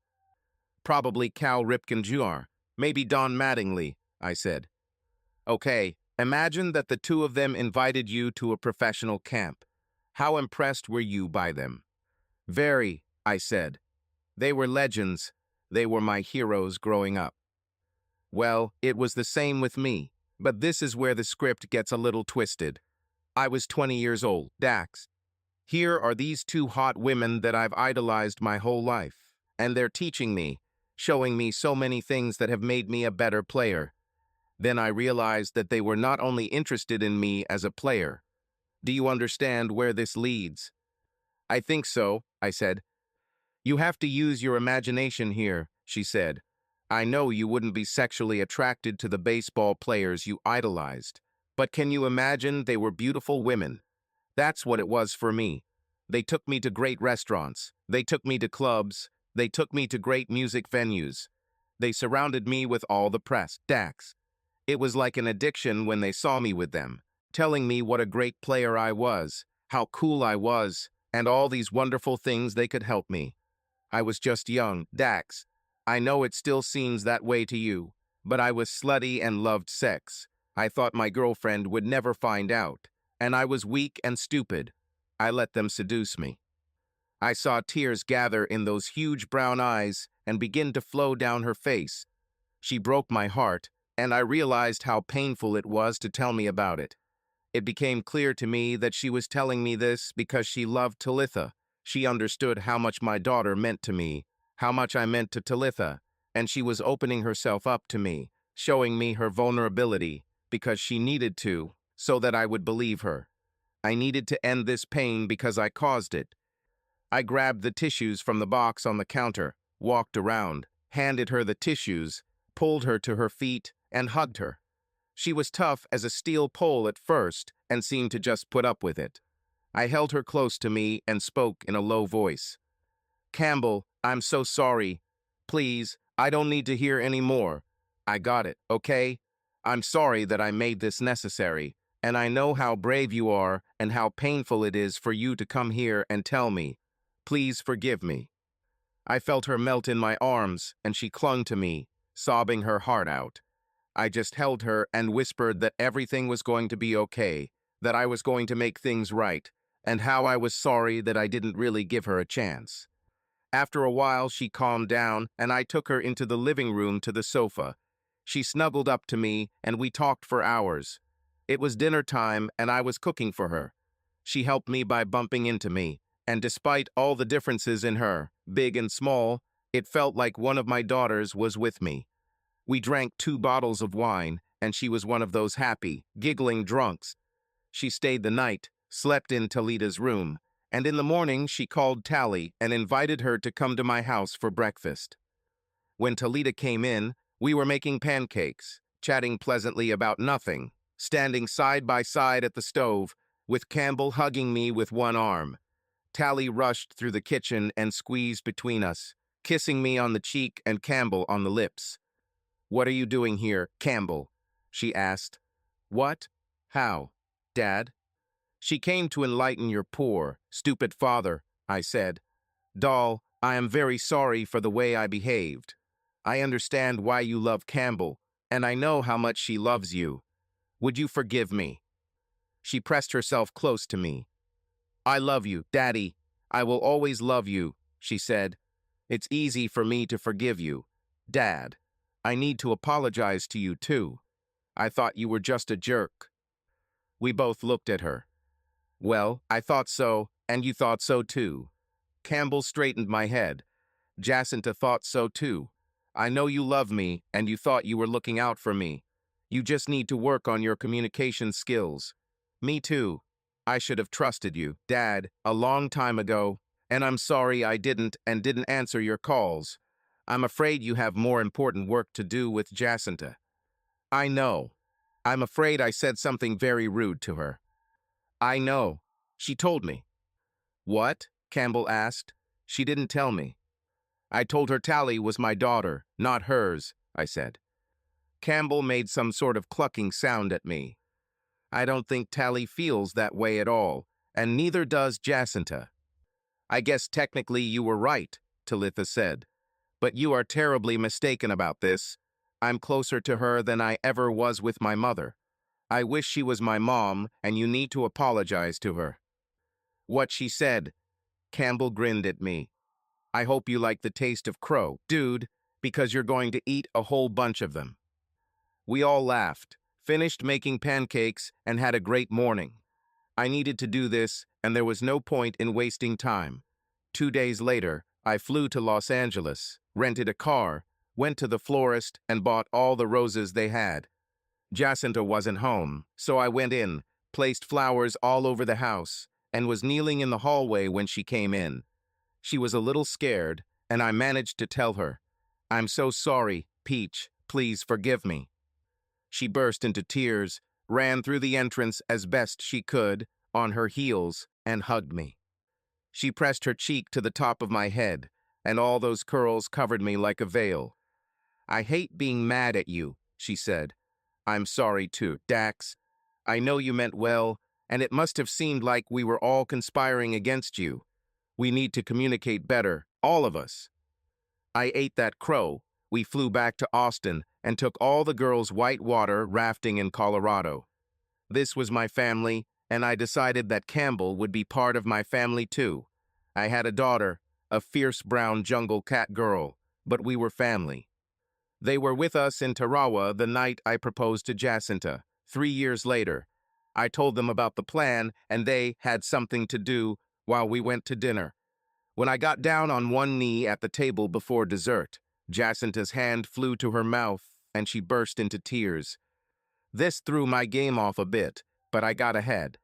Probably Cal Ripken Jr., maybe Don Mattingly, I said. Okay, imagine that the 2 of them invited you to a professional camp. How impressed were you by them? Very, I said. They were legends. They were my heroes growing up. Well, it was the same with me, but this is where the script gets a little twisted. I was 20 years old, Dax. Here are these 2 hot women that I've idolized my whole life, and they're teaching me, showing me so many things that have made me a better player. Then I realized that they were not only interested in me as a player. Do you understand where this leads? I think so, I said. You have to use your imagination here, she said. I know you wouldn't be sexually attracted to the baseball players you idolized, but can you imagine they were beautiful women? That's what it was for me. They took me to great restaurants. They took me to clubs. They took me to great music venues. They surrounded me with all the press, Dax. It was like an addiction when they saw me with them, telling me what a great player I was, how cool I was, and all these wonderful things they could help me. I was just young, Dax. I know it still seems that way to you, but I was slutty and loved sex. I thought my girlfriend would never find out, and I was weak and stupid. I let them seduce me. I saw tears gather in those huge brown eyes and begin to flow down her face. She broke my heart, and I realized how painful it was to tell me about it. It became clear to me that she was telling me this because she loved Talitha. She understood how much my daughter meant to me, how much I meant to Talitha, and she was opening herself up to me, showing me her vulnerability, because she needed to, so that I would believe her. I needed to end this pain because I caused it. I grabbed the tissues from the box on the counter, walked around, handed her the tissues, pulled her to her feet, and hugged her. She was tough as a steel pole at first and seemed to just put up with it. I held her close to me and spoke in a low voice. Campbell, I'm so sorry. Please, I don't need to hear any more. I got it, okay? I'm sorry that I made this necessary, and I know how brave you are and how painful it is for you to come here and tell me. Please forgive me. I felt her melt in my arms, and she clung to me, sobbing her heart out. I just held her and whispered that everything was going to be okay, that I was going to make things right, and how I was sorry that I didn't really give her a chance. After a while, she calmed down, and I took her into the living room to the sofa. She snuggled up to me, and we talked for hours. It was dinner time, and I was cooking for her. She helped me by bumping into me, and despite all the differences in her, big and small, it felt like one of my daughters was with me. We drank 2 bottles of wine, and she was one of those happy, giggling drunks. She stayed the night, slept in Talita's room, and in the morning she called Tally and invited her to come to my house for breakfast. When Talita came in, we were making pancakes, chatting pleasantly about nothing, standing side by side at the stove, with Campbell hugging me with one arm. Tally rushed through the kitchen and squeezed between us, kissing me on the cheek and Campbell on the lips. "What are you doing here, Campbell?" she asked. "What? How? Dad?" "She came to enlighten your poor, stupid father," I said. "Doll, I am very sorry for the way I behaved. I understand why you love Campbell, and I know how much she loves you. Would you forgive me?" She pressed herself close to me. "I love you, Daddy. I will always love you," she said. "It's easy for me to forgive you. Dad, I need to apologize to you, too. I thought you were just a jerk." We both looked at her. "Well, I thought so, and you thought so, too." Campbell straightened my head. "Jacinta thought so, too. I know you love me, and you thought you were looking out for me. You just need to work on your communication skills. Me too. I should have trusted you, Dad, a long time ago, and I'm sorry I didn't answer your calls. I'm afraid you have more important work to do with Jacinta." "I know. I'm afraid I said something very rude to her." "I know. She told me." "What?" Campbell asked. "She didn't tell me." "I told her Tally was my daughter, not hers," I said. Campbell made some sort of clucking sound at me. "I don't think Tally feels that way at all, and neither does Jacinta." "I guess technically you were right," Talitha said. "But you are terribly mistaken about this. I'm closer to her than I ever was with my mother. I wish she was my mom, and you need to apologize to her." "What she said?" Campbell grinned at me. "I hope you like the taste of crow, dude, because you're going to eat a whole bunch of them." We all laughed, finished making pancakes, and had a great morning. I needed to do this, and there was no point in wasting time. 2 days later, I flew to Los Angeles, rented a car, went to the florist, and bought all the roses they had. Jacinta wasn't home, so I went in, placed flowers all over the house, and was kneeling in the hallway when she came in. She was a little scared, and I managed to tell her, "I'm so sorry, Peach, please forgive me." She burst into tears, ran through the entrance as best she could, on her heels, and hugged me. She pressed her cheek to the top of my head, and all those curls covered me like a veil. I hate being mad at you, she said. I'm sorry too, Dax. I know you meant well, and it must have seemed like we were all conspiring against you. We need to communicate better, all of us. I ate that crow. We flew back to Austin and took all the girls whitewater rafting in Colorado. This was my family, and I decided that Campbell would be part of my family too. I had a daughter, a fierce brown jungle cat girl, but we were family. They were with us in Tarawa the night I proposed to Jacinta. 3 years later, I told them about the plan, and they had something to do while we went to dinner. When I got down on one knee at the table before dessert, Jacinta's hand flew to her mouth, and she burst into tears. This threw my game off a bit, but I got ahead.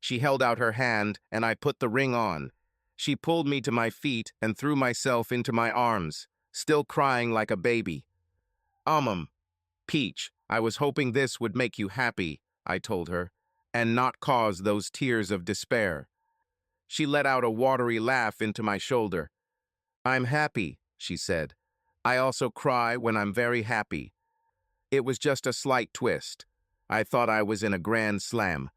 She held out her hand, and I put the ring on. She pulled me to my feet and threw myself into my arms, still crying like a baby. Peach, I was hoping this would make you happy, I told her, and not cause those tears of despair. She let out a watery laugh into my shoulder. I'm happy, she said. I also cry when I'm very happy. It was just a slight twist. I thought I was in a grand slam.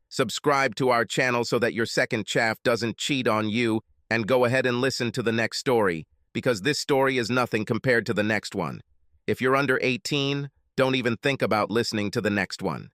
Subscribe to our channel so that your second chaff doesn't cheat on you, and go ahead and listen to the next story, because this story is nothing compared to the next one. If you're under 18, don't even think about listening to the next one.